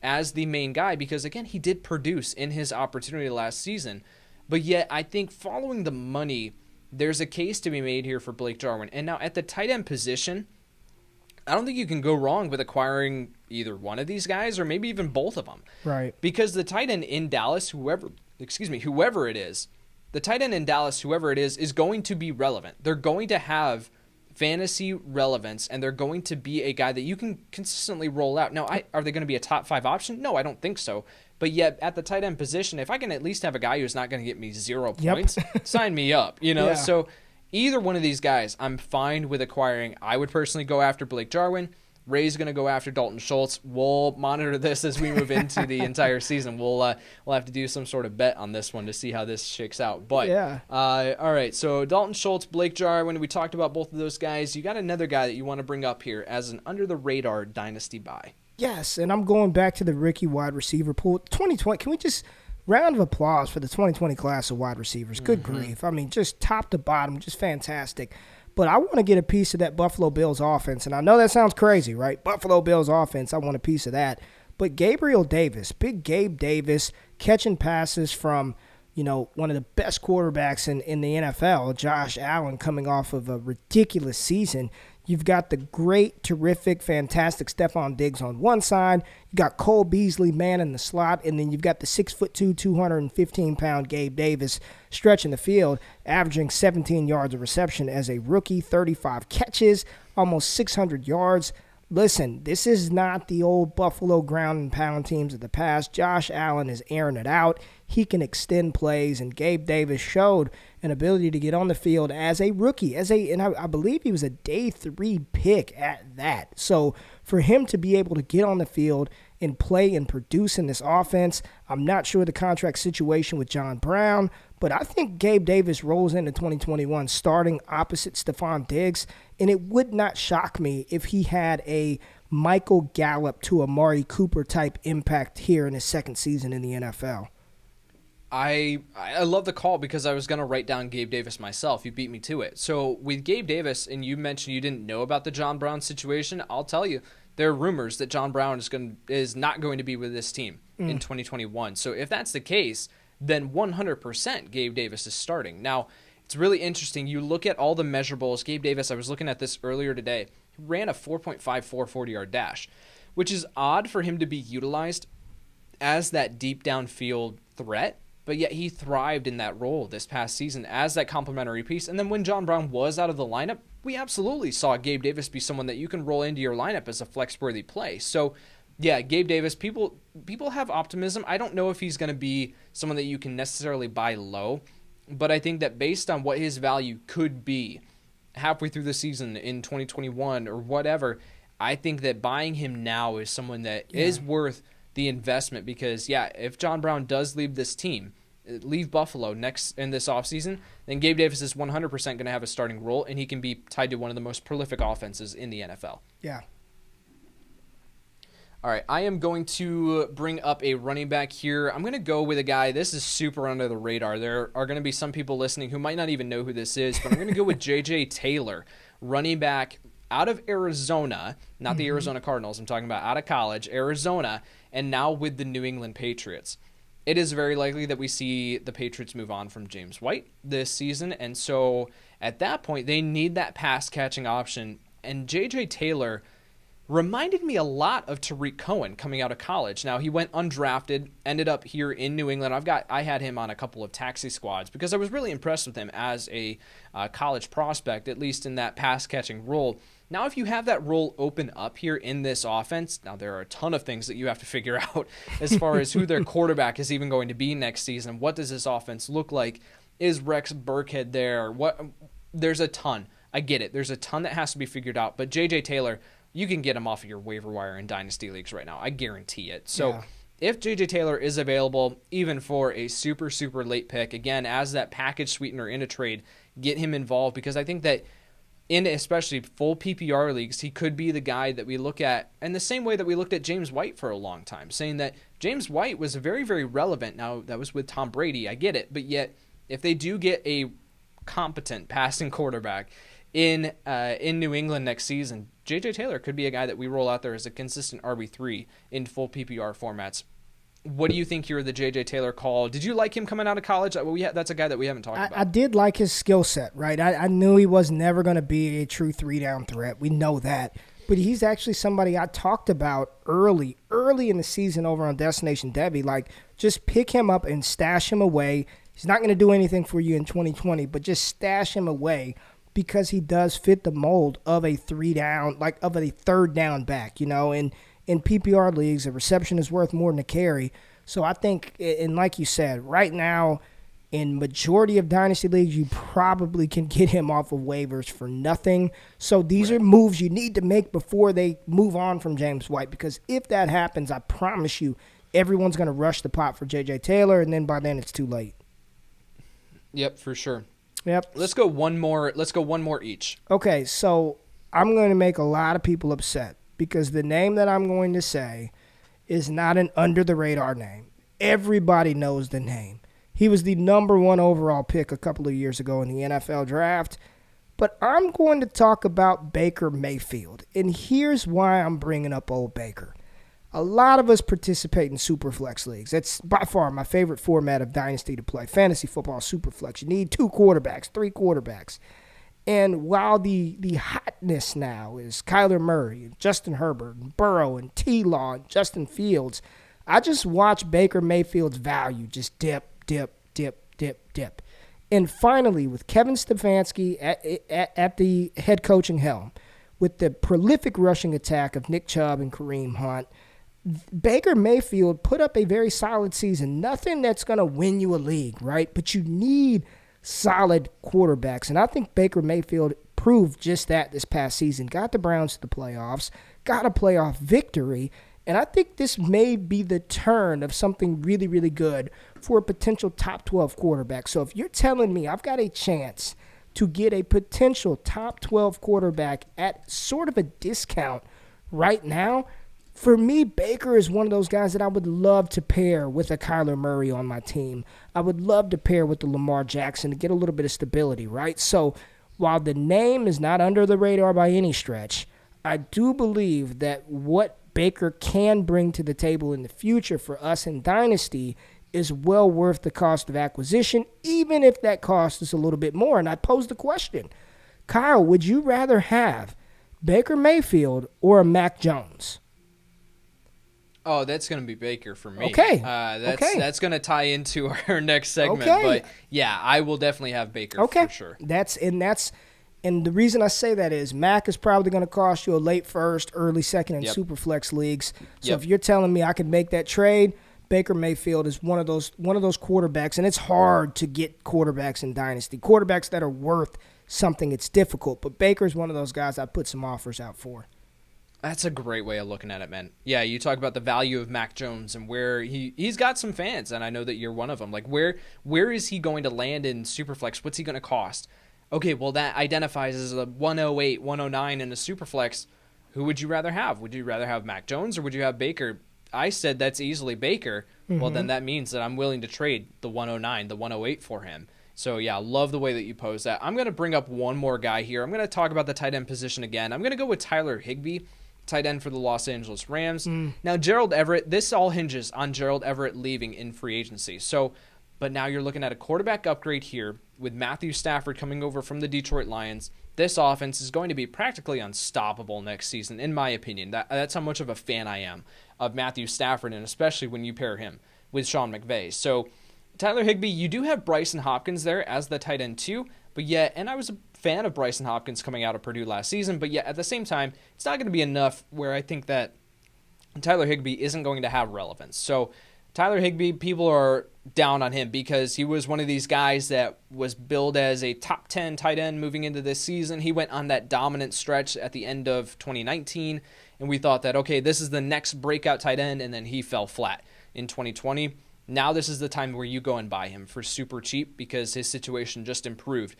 as the main guy, because again, he did produce in his opportunity last season. But yet I think following the money, there's a case to be made here for Blake Jarwin. And now at the tight end position, I don't think you can go wrong with acquiring either one of these guys or maybe even both of them. Right. Because the tight end in Dallas, whoever it is, the tight end in Dallas, whoever it is going to be relevant. They're going to have fantasy relevance, and they're going to be a guy that you can consistently roll out. Now, are they going to be a top 5 option? No, I don't think so. But yet, at the tight end position, if I can at least have a guy who's not going to get me 0 points, sign me up. Yeah. So either one of these guys, I'm fine with acquiring. I would personally go after Blake Jarwin. Ray's going to go after Dalton Schultz. We'll monitor this as we move into the entire season. We'll have to do some sort of bet on this one to see how this shakes out. But all right, so Dalton Schultz, Blake Jarwin, we talked about both of those guys. You got another guy that you want to bring up here as an under-the-radar dynasty buy. Yes, and I'm going back to the rookie wide receiver pool. 2020, can we just round of applause for the 2020 class of wide receivers? Good grief. I mean, just top to bottom, just fantastic. But I want to get a piece of that Buffalo Bills offense. And I know that sounds crazy, right? Buffalo Bills offense, I want a piece of that. But Gabriel Davis, big Gabe Davis, catching passes from, one of the best quarterbacks in the NFL, Josh Allen, coming off of a ridiculous season. You've got the great, terrific, fantastic Stephon Diggs on one side. You got Cole Beasley, man in the slot. And then you've got the 6'2", 215-pound Gabe Davis stretching the field, averaging 17 yards of reception as a rookie, 35 catches, almost 600 yards. Listen, this is not the old Buffalo ground and pound teams of the past. Josh Allen is airing it out. He can extend plays, and Gabe Davis showed an ability to get on the field as a rookie, and I believe he was a day 3 pick at that. So for him to be able to get on the field and play and produce in this offense, I'm not sure the contract situation with John Brown, but I think Gabe Davis rolls into 2021 starting opposite Stephon Diggs, and it would not shock me if he had a Michael Gallup to Amari Cooper type impact here in his second season in the NFL. I love the call because I was going to write down Gabe Davis myself. You beat me to it. So with Gabe Davis, and you mentioned you didn't know about the John Brown situation, I'll tell you, there are rumors that John Brown is not going to be with this team. in 2021. So if that's the case, then 100% Gabe Davis is starting. Now, it's really interesting. You look at all the measurables. Gabe Davis, I was looking at this earlier today, he ran a 4.54 40-yard dash, which is odd for him to be utilized as that deep downfield threat, but yet he thrived in that role this past season as that complementary piece. And then when John Brown was out of the lineup, we absolutely saw Gabe Davis be someone that you can roll into your lineup as a flex-worthy play. So, yeah, Gabe Davis, people have optimism. I don't know if he's going to be someone that you can necessarily buy low, but I think that based on what his value could be halfway through the season in 2021 or whatever, I think that buying him now is someone that is worth the investment because, if John Brown does leave this team, leave Buffalo next in this offseason, then Gabe Davis is 100% going to have a starting role, and he can be tied to one of the most prolific offenses in the NFL. Yeah. All right, I am going to bring up a running back here. I'm going to go with a guy. This is super under the radar. There are going to be some people listening who might not even know who this is, but I'm going to go with J.J. Taylor, running back out of Arizona, not the Arizona Cardinals. I'm talking about out of college, Arizona, and now with the New England Patriots. It is very likely that we see the Patriots move on from James White this season, and so at that point, they need that pass-catching option, and J.J. Taylor reminded me a lot of Tarik Cohen coming out of college. Now, he went undrafted, ended up here in New England. I had him on a couple of taxi squads because I was really impressed with him as a college prospect, at least in that pass-catching role. Now, if you have that role open up here in this offense, now there are a ton of things that you have to figure out as far as who their quarterback is even going to be next season. What does this offense look like? Is Rex Burkhead there? There's a ton. I get it. There's a ton that has to be figured out. But J.J. Taylor, you can get him off of your waiver wire in Dynasty leagues right now. I guarantee it. So if J.J. Taylor is available, even for a super, super late pick, again, as that package sweetener in a trade, get him involved because I think that in especially full PPR leagues, he could be the guy that we look at in the same way that we looked at James White for a long time, saying that James White was very, very relevant. Now, that was with Tom Brady. I get it. But yet, if they do get a competent passing quarterback in New England next season, J.J. Taylor could be a guy that we roll out there as a consistent RB3 in full PPR formats. What do you think here of the J.J. Taylor call? Did you like him coming out of college? That's a guy that we haven't talked about. I did like his skill set, right? I knew he was never going to be a true three-down threat. We know that. But he's actually somebody I talked about early in the season over on Destination Debbie. Like, just pick him up and stash him away. He's not going to do anything for you in 2020, but just stash him away because he does fit the mold of a of a third down back, and in PPR leagues, a reception is worth more than a carry. So I think, and like you said, right now, in majority of Dynasty leagues, you probably can get him off of waivers for nothing. So these are moves you need to make before they move on from James White, because if that happens, I promise you, everyone's going to rush the pot for J.J. Taylor, and then by then it's too late. Yep, for sure. Yep. Let's go one more each. Okay, so I'm going to make a lot of people upset because the name that I'm going to say is not an under-the-radar name. Everybody knows the name. He was the number 1 overall pick a couple of years ago in the NFL draft. But I'm going to talk about Baker Mayfield. And here's why I'm bringing up old Baker. A lot of us participate in Superflex leagues. That's by far my favorite format of Dynasty to play. Fantasy football, Superflex. You need 2 quarterbacks, 3 quarterbacks. And while the hotness now is Kyler Murray, and Justin Herbert, and Burrow, and T-Law, and Justin Fields, I just watch Baker Mayfield's value just dip. And finally, with Kevin Stefanski at the head coaching helm, with the prolific rushing attack of Nick Chubb and Kareem Hunt, Baker Mayfield put up a very solid season. Nothing that's going to win you a league, right? But you need solid quarterbacks. And I think Baker Mayfield proved just that this past season. Got the Browns to the playoffs, got a playoff victory, and I think this may be the turn of something really, really good for a potential top 12 quarterback. So if you're telling me I've got a chance to get a potential top 12 quarterback at sort of a discount right now, for me, Baker is one of those guys that I would love to pair with a Kyler Murray on my team. I would love to pair with the Lamar Jackson to get a little bit of stability, right? So while the name is not under the radar by any stretch, I do believe that what Baker can bring to the table in the future for us in Dynasty is well worth the cost of acquisition, even if that cost is a little bit more. And I posed the question, Kyle, would you rather have Baker Mayfield or a Mac Jones? Oh, that's going to be Baker for me. Okay. That's going to tie into our next segment. Okay. But, yeah, I will definitely have Baker for sure. And the reason I say that is Mac is probably going to cost you a late first, early second in super flex leagues. So if you're telling me I can make that trade, Baker Mayfield is one of those quarterbacks, and it's hard to get quarterbacks in Dynasty. Quarterbacks that are worth something, it's difficult. But Baker's one of those guys I put some offers out for. That's a great way of looking at it, man. Yeah, you talk about the value of Mac Jones and where he's got some fans, and I know that you're one of them. Like, where is he going to land in Superflex? What's he going to cost? Okay, well, that identifies as a 108, 109 in a Superflex. Who would you rather have? Would you rather have Mac Jones or would you have Baker? I said that's easily Baker. Mm-hmm. Well, then that means that I'm willing to trade the 109, the 108 for him. So, yeah, love the way that you pose that. I'm going to bring up one more guy here. I'm going to talk about the tight end position again. I'm going to go with Tyler Higbee, tight end for the Los Angeles Rams. Now, Gerald Everett, this all hinges on Gerald Everett leaving in free agency. So, but now you're looking at a quarterback upgrade here with Matthew Stafford coming over from the Detroit Lions. This offense is going to be practically unstoppable next season, in my opinion. That's how much of a fan I am of Matthew Stafford, and especially when you pair him with Sean McVay. So, Tyler Higbee, you do have Bryson Hopkins there as the tight end too, but yet, and I was a fan of Bryson Hopkins coming out of Purdue last season, but yet at the same time, it's not going to be enough where I think that Tyler Higbee isn't going to have relevance. So Tyler Higbee, people are down on him because he was one of these guys that was billed as a top 10 tight end moving into this season. He went on that dominant stretch at the end of 2019, and we thought that, okay, this is the next breakout tight end, and then he fell flat in 2020. Now this is the time where you go and buy him for super cheap because his situation just improved.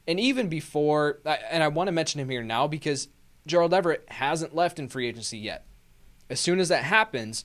And even before, and I want to mention him here now because Gerald Everett hasn't left in free agency yet. As soon as that happens,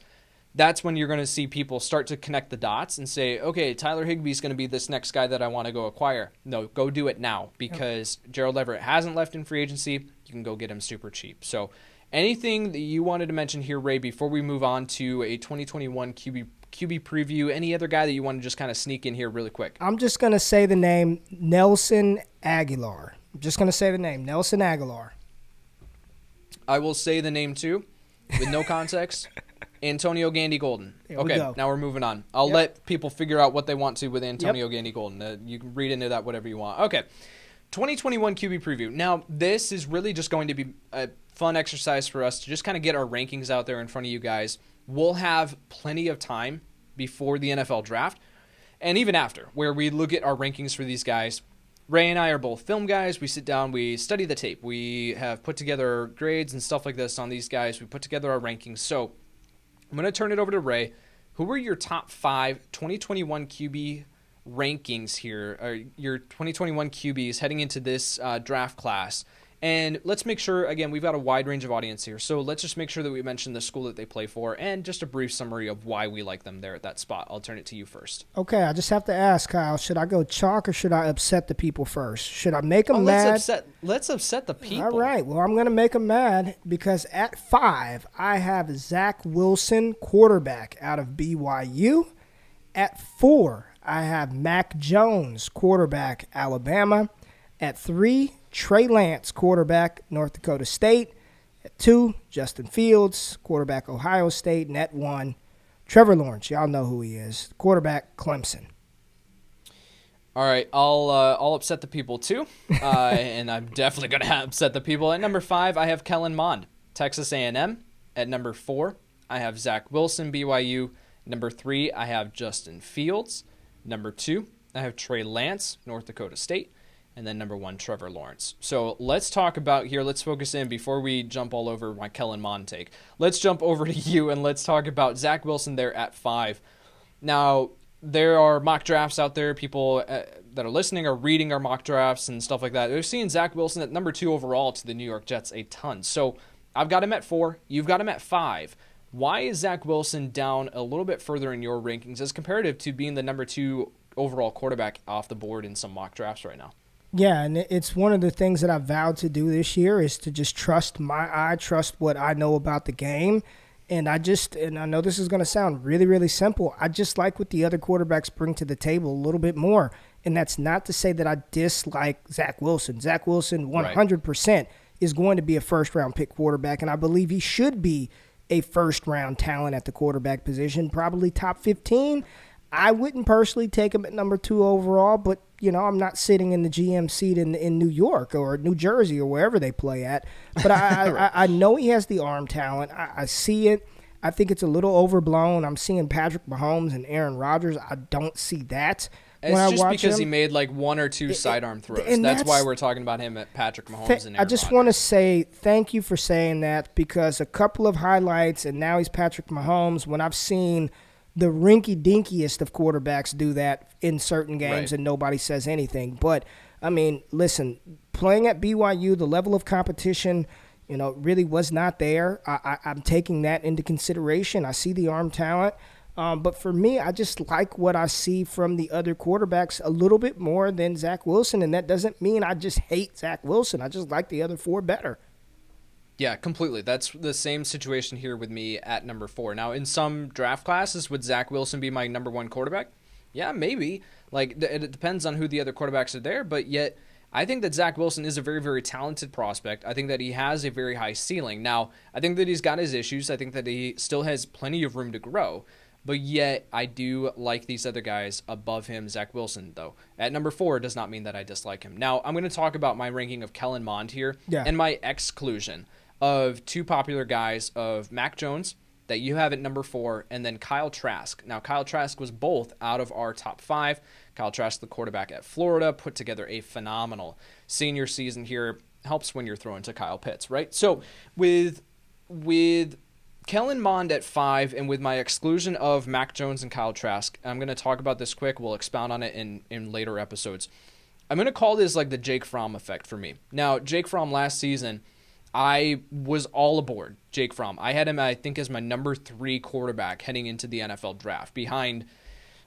that's when you're going to see people start to connect the dots and say, okay, Tyler Higbee is going to be this next guy that I want to go acquire. No, go do it now because Gerald Everett hasn't left in free agency. You can go get him super cheap. So anything that you wanted to mention here, Ray, before we move on to a 2021 QB preview, any other guy that you want to just kind of sneak in here really quick? I'm just going to say the name Nelson Aguilar. I'm just going to say the name Nelson Aguilar. I will say the name too with no context. Antonio Gandy Golden. Okay, now we're moving on. I'll let people figure out what they want to with Antonio Gandy Golden. You can read into that whatever you want. Okay, 2021 QB preview. Now, this is really just going to be a fun exercise for us to just kind of get our rankings out there in front of you guys. We'll have plenty of time before the NFL draft and even after, where we look at our rankings for these guys. Ray and I are both film guys. We sit down, we study the tape. We have put together grades and stuff like this on these guys. We put together our rankings. So I'm going to turn it over to Ray. Who were your top 5 2021 QB rankings here, or your 2021 QBs heading into this draft class? And let's make sure, again, we've got a wide range of audience here, so let's just make sure that we mention the school that they play for and just a brief summary of why we like them there at that spot. I'll turn it to you first. Okay, I just have to ask, Kyle, should I go chalk or should I upset the people first? Should I make them mad? Let's upset the people. All right, well, I'm going to make them mad because at 5, I have Zach Wilson, quarterback out of BYU. At 4, I have Mac Jones, quarterback, Alabama. At 3, Trey Lance, quarterback, North Dakota State. At 2, Justin Fields, quarterback, Ohio State. And at 1, Trevor Lawrence. Y'all know who he is, quarterback, Clemson. All right, I'll upset the people too, and I'm definitely going to upset the people. At number 5, I have Kellen Mond, Texas A&M. At number 4, I have Zach Wilson, BYU. Number 3, I have Justin Fields. Number 2, I have Trey Lance, North Dakota State. And then number 1, Trevor Lawrence. So let's talk about here. Let's focus in before we jump all over my Kellen Mond take. Let's jump over to you and let's talk about Zach Wilson there at 5. Now, there are mock drafts out there. People that are listening are reading our mock drafts and stuff like that. They're seeing Zach Wilson at number 2 overall to the New York Jets a ton. So I've got him at 4. You've got him at 5. Why is Zach Wilson down a little bit further in your rankings as comparative to being the number 2 overall quarterback off the board in some mock drafts right now? Yeah, and it's one of the things that I vowed to do this year is to just trust my eye, trust what I know about the game. And I know this is going to sound really, really simple. I just like what the other quarterbacks bring to the table a little bit more. And that's not to say that I dislike Zach Wilson. Zach Wilson 100% is going to be a first-round pick quarterback, and I believe he should be a first-round talent at the quarterback position, probably top 15. I wouldn't personally take him at number 2 overall, but, I'm not sitting in the GM seat in New York or New Jersey or wherever they play at. But I know he has the arm talent. I see it. I think it's a little overblown. I'm seeing Patrick Mahomes and Aaron Rodgers. I don't see that. It's just because he made like 1 or 2 sidearm throws. And that's why we're talking about him at Patrick Mahomes and Aaron I just want to say thank you for saying that, because a couple of highlights, and now he's Patrick Mahomes, when I've seen the rinky-dinkiest of quarterbacks do that in certain games and nobody says anything. But, I mean, listen, playing at BYU, the level of competition, really was not there. I'm taking that into consideration. I see the arm talent. But for me, I just like what I see from the other quarterbacks a little bit more than Zach Wilson, and that doesn't mean I just hate Zach Wilson. I just like the other 4 better. Yeah, completely. That's the same situation here with me at number 4. Now, in some draft classes, would Zach Wilson be my number 1 quarterback? Yeah, maybe. Like, it depends on who the other quarterbacks are there, but yet I think that Zach Wilson is a very, very talented prospect. I think that he has a very high ceiling. Now, I think that he's got his issues. I think that he still has plenty of room to grow. But yet, I do like these other guys above him. Zach Wilson, though, at number 4 does not mean that I dislike him. Now, I'm going to talk about my ranking of Kellen Mond here and my exclusion of 2 popular guys of Mac Jones that you have at number 4, and then Kyle Trask. Now, Kyle Trask was both out of our top 5. Kyle Trask, the quarterback at Florida, put together a phenomenal senior season here. Helps when you're throwing to Kyle Pitts, right? So with Kellen Mond at 5, and with my exclusion of Mac Jones and Kyle Trask, I'm going to talk about this quick. We'll expound on it in later episodes. I'm going to call this like the Jake Fromm effect for me. Now, Jake Fromm last season, I was all aboard Jake Fromm. I had him, I think, as my number 3 quarterback heading into the NFL draft, behind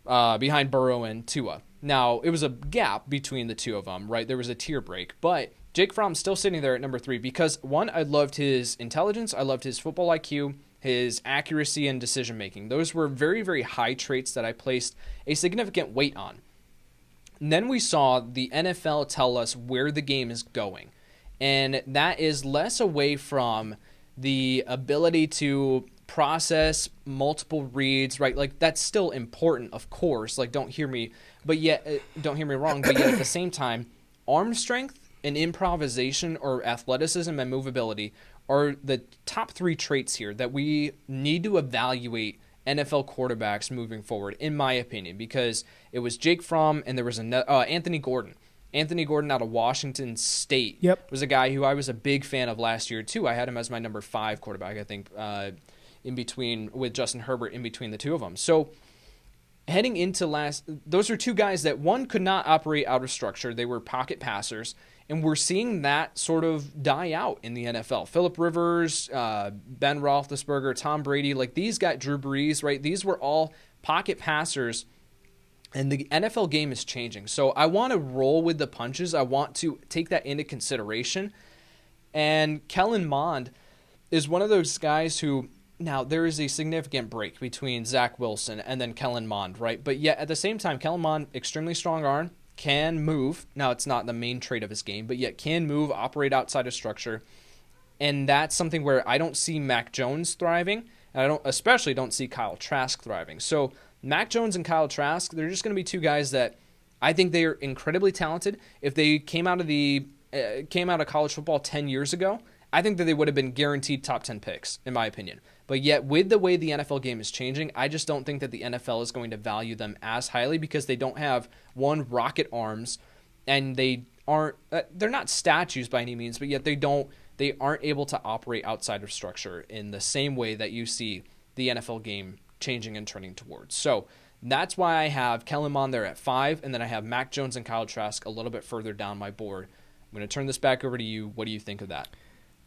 Burrow and Tua. Now, it was a gap between the 2 of them, right? There was a tier break, but Jake Fromm's still sitting there at number 3 because, 1, I loved his intelligence, I loved his football IQ, his accuracy and decision-making. Those were very, very high traits that I placed a significant weight on. And then we saw the NFL tell us where the game is going. And that is less away from the ability to process multiple reads, right? Like, that's still important, of course. Like, don't hear me wrong. But yet at the same time, arm strength and improvisation, or athleticism and movability, are the top 3 traits here that we need to evaluate NFL quarterbacks moving forward, in my opinion, because it was Jake Fromm and there was Anthony Gordon. Anthony Gordon out of Washington State was a guy who I was a big fan of last year, too. I had him as my number 5 quarterback, I think, in between, with Justin Herbert in between the 2 of them. So heading into those are 2 guys that, one, could not operate out of structure. They were pocket passers, and we're seeing that sort of die out in the NFL. Phillip Rivers, Ben Roethlisberger, Tom Brady, like these guys, Drew Brees, right? These were all pocket passers. And the NFL game is changing. So I want to roll with the punches. I want to take that into consideration. And Kellen Mond is one of those guys who, now there is a significant break between Zach Wilson and then Kellen Mond, right? But yet at the same time, Kellen Mond, extremely strong arm, can move. Now it's not the main trait of his game, but yet can move, operate outside of structure. And that's something where I don't see Mac Jones thriving. And I especially don't see Kyle Trask thriving. So Mac Jones and Kyle Trask, they're just going to be 2 guys that I think they are incredibly talented. If they came out of college football 10 years ago, I think that they would have been guaranteed top 10 picks, in my opinion. But yet, with the way the NFL game is changing, I just don't think that the NFL is going to value them as highly because they don't have, 1, rocket arms, and they're not statues by any means, but yet they aren't able to operate outside of structure in the same way that you see the NFL game changing and turning towards. So that's why I have Kellen Mond there at 5, and then I have Mac Jones and Kyle Trask a little bit further down my board. I'm going to turn this back over to you. What do you think of that?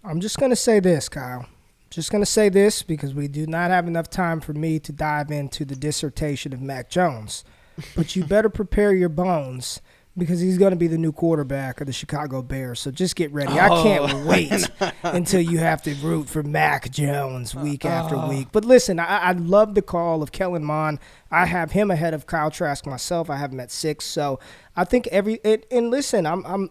I'm just going to say this, Kyle. Just going to say this because we do not have enough time for me to dive into the dissertation of Mac Jones. But you better prepare your bones Because he's going to be the new quarterback of the Chicago Bears. So just get ready. I can't wait until you have to root for Mac Jones week after week. But listen, I love the call of Kellen Mond. I have him ahead of Kyle Trask myself. I have him at 6. So I think and listen, I'm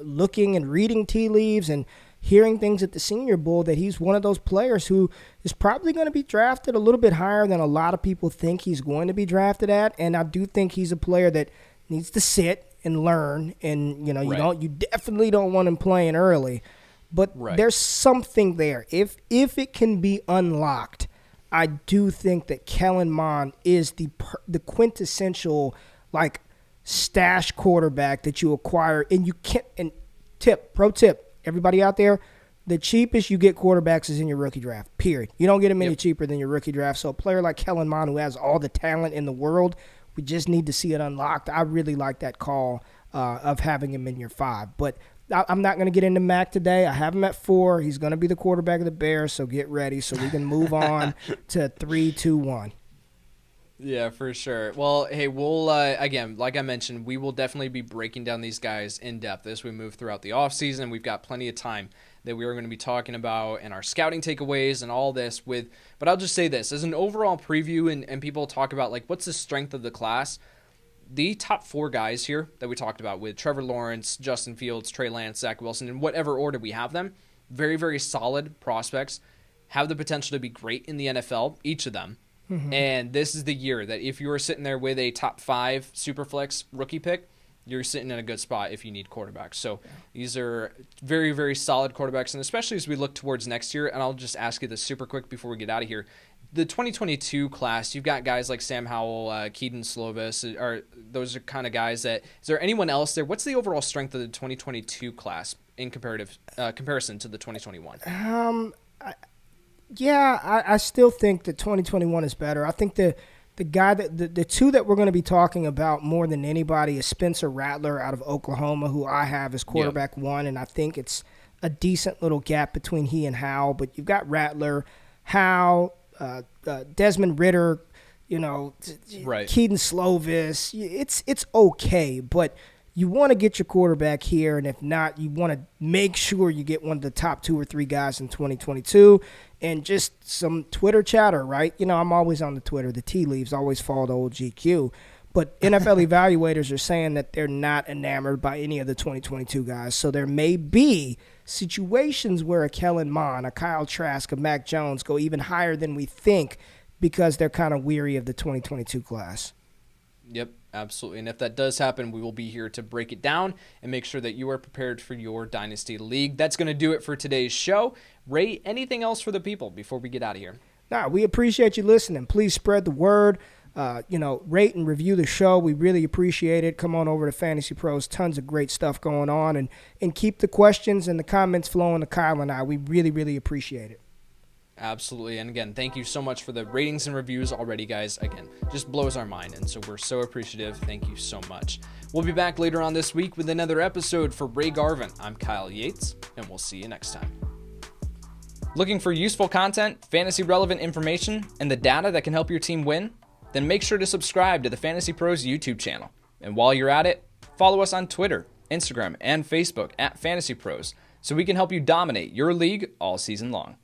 looking and reading tea leaves and hearing things at the Senior Bowl that he's one of those players who is probably going to be drafted a little bit higher than a lot of people think he's going to be drafted at. And I do think he's a player that needs to sit and learn, and you definitely don't want him playing early, but there's something there. If it can be unlocked, I do think that Kellen Mond is the quintessential stash quarterback that you acquire, and you can't. And pro tip, everybody out there, the cheapest you get quarterbacks is in your rookie draft. Period. You don't get them any cheaper than your rookie draft. So a player like Kellen Mond, who has all the talent in the world, we just need to see it unlocked. I really like that call of having him in your 5. But I'm not going to get into Mac today. I have him at 4. He's going to be the quarterback of the Bears, so get ready so we can move on to 3, 2, 1. Yeah, for sure. Well, hey, we'll, again, like I mentioned, we will definitely be breaking down these guys in depth as we move throughout the offseason. We've got plenty of time that we are going to be talking about and our scouting takeaways and all this but I'll just say this as an overall preview, and people talk about what's the strength of the class. The top 4 guys here that we talked about with Trevor Lawrence, Justin Fields, Trey Lance, Zach Wilson, in whatever order we have them, very, very solid prospects, have the potential to be great in the NFL, each of them. Mm-hmm. And this is the year that if you are sitting there with a top 5 Superflex rookie pick, you're sitting in a good spot if you need quarterbacks. So these are very, very solid quarterbacks, and especially as we look towards next year, and I'll just ask you this super quick before we get out of here. The 2022 class, you've got guys like Sam Howell, Keaton Slovis. Those are kind of guys that – is there anyone else there? What's the overall strength of the 2022 class in comparison to the 2021? I still think that 2021 is better. I think the guy that the 2 that we're going to be talking about more than anybody is Spencer Rattler out of Oklahoma, who I have as quarterback 1, and I think it's a decent little gap between he and Howell. But you've got Rattler, Howell, Desmond Ridder, Keaton Slovis. It's okay, but you want to get your quarterback here, and if not, you want to make sure you get one of the top 2 or 3 guys in 2022. And just some Twitter chatter, right? I'm always on the Twitter. The tea leaves always fall to old GQ. But NFL evaluators are saying that they're not enamored by any of the 2022 guys. So there may be situations where a Kellen Mond, a Kyle Trask, a Mac Jones go even higher than we think because they're kind of weary of the 2022 class. Yep, absolutely. And if that does happen, we will be here to break it down and make sure that you are prepared for your Dynasty League. That's going to do it for today's show. Ray, anything else for the people before we get out of here? We appreciate you listening. Please spread the word. Rate and review the show. We really appreciate it. Come on over to Fantasy Pros. Tons of great stuff going on. And keep the questions and the comments flowing to Kyle and I. We really, really appreciate it. Absolutely. And again, thank you so much for the ratings and reviews already, guys. Again, just blows our mind. And so we're so appreciative. Thank you so much. We'll be back later on this week with another episode. For Ray Garvin, I'm Kyle Yates, and we'll see you next time. Looking for useful content, fantasy relevant information, and the data that can help your team win? Then make sure to subscribe to the Fantasy Pros YouTube channel. And while you're at it, follow us on Twitter, Instagram, and Facebook at Fantasy Pros so we can help you dominate your league all season long.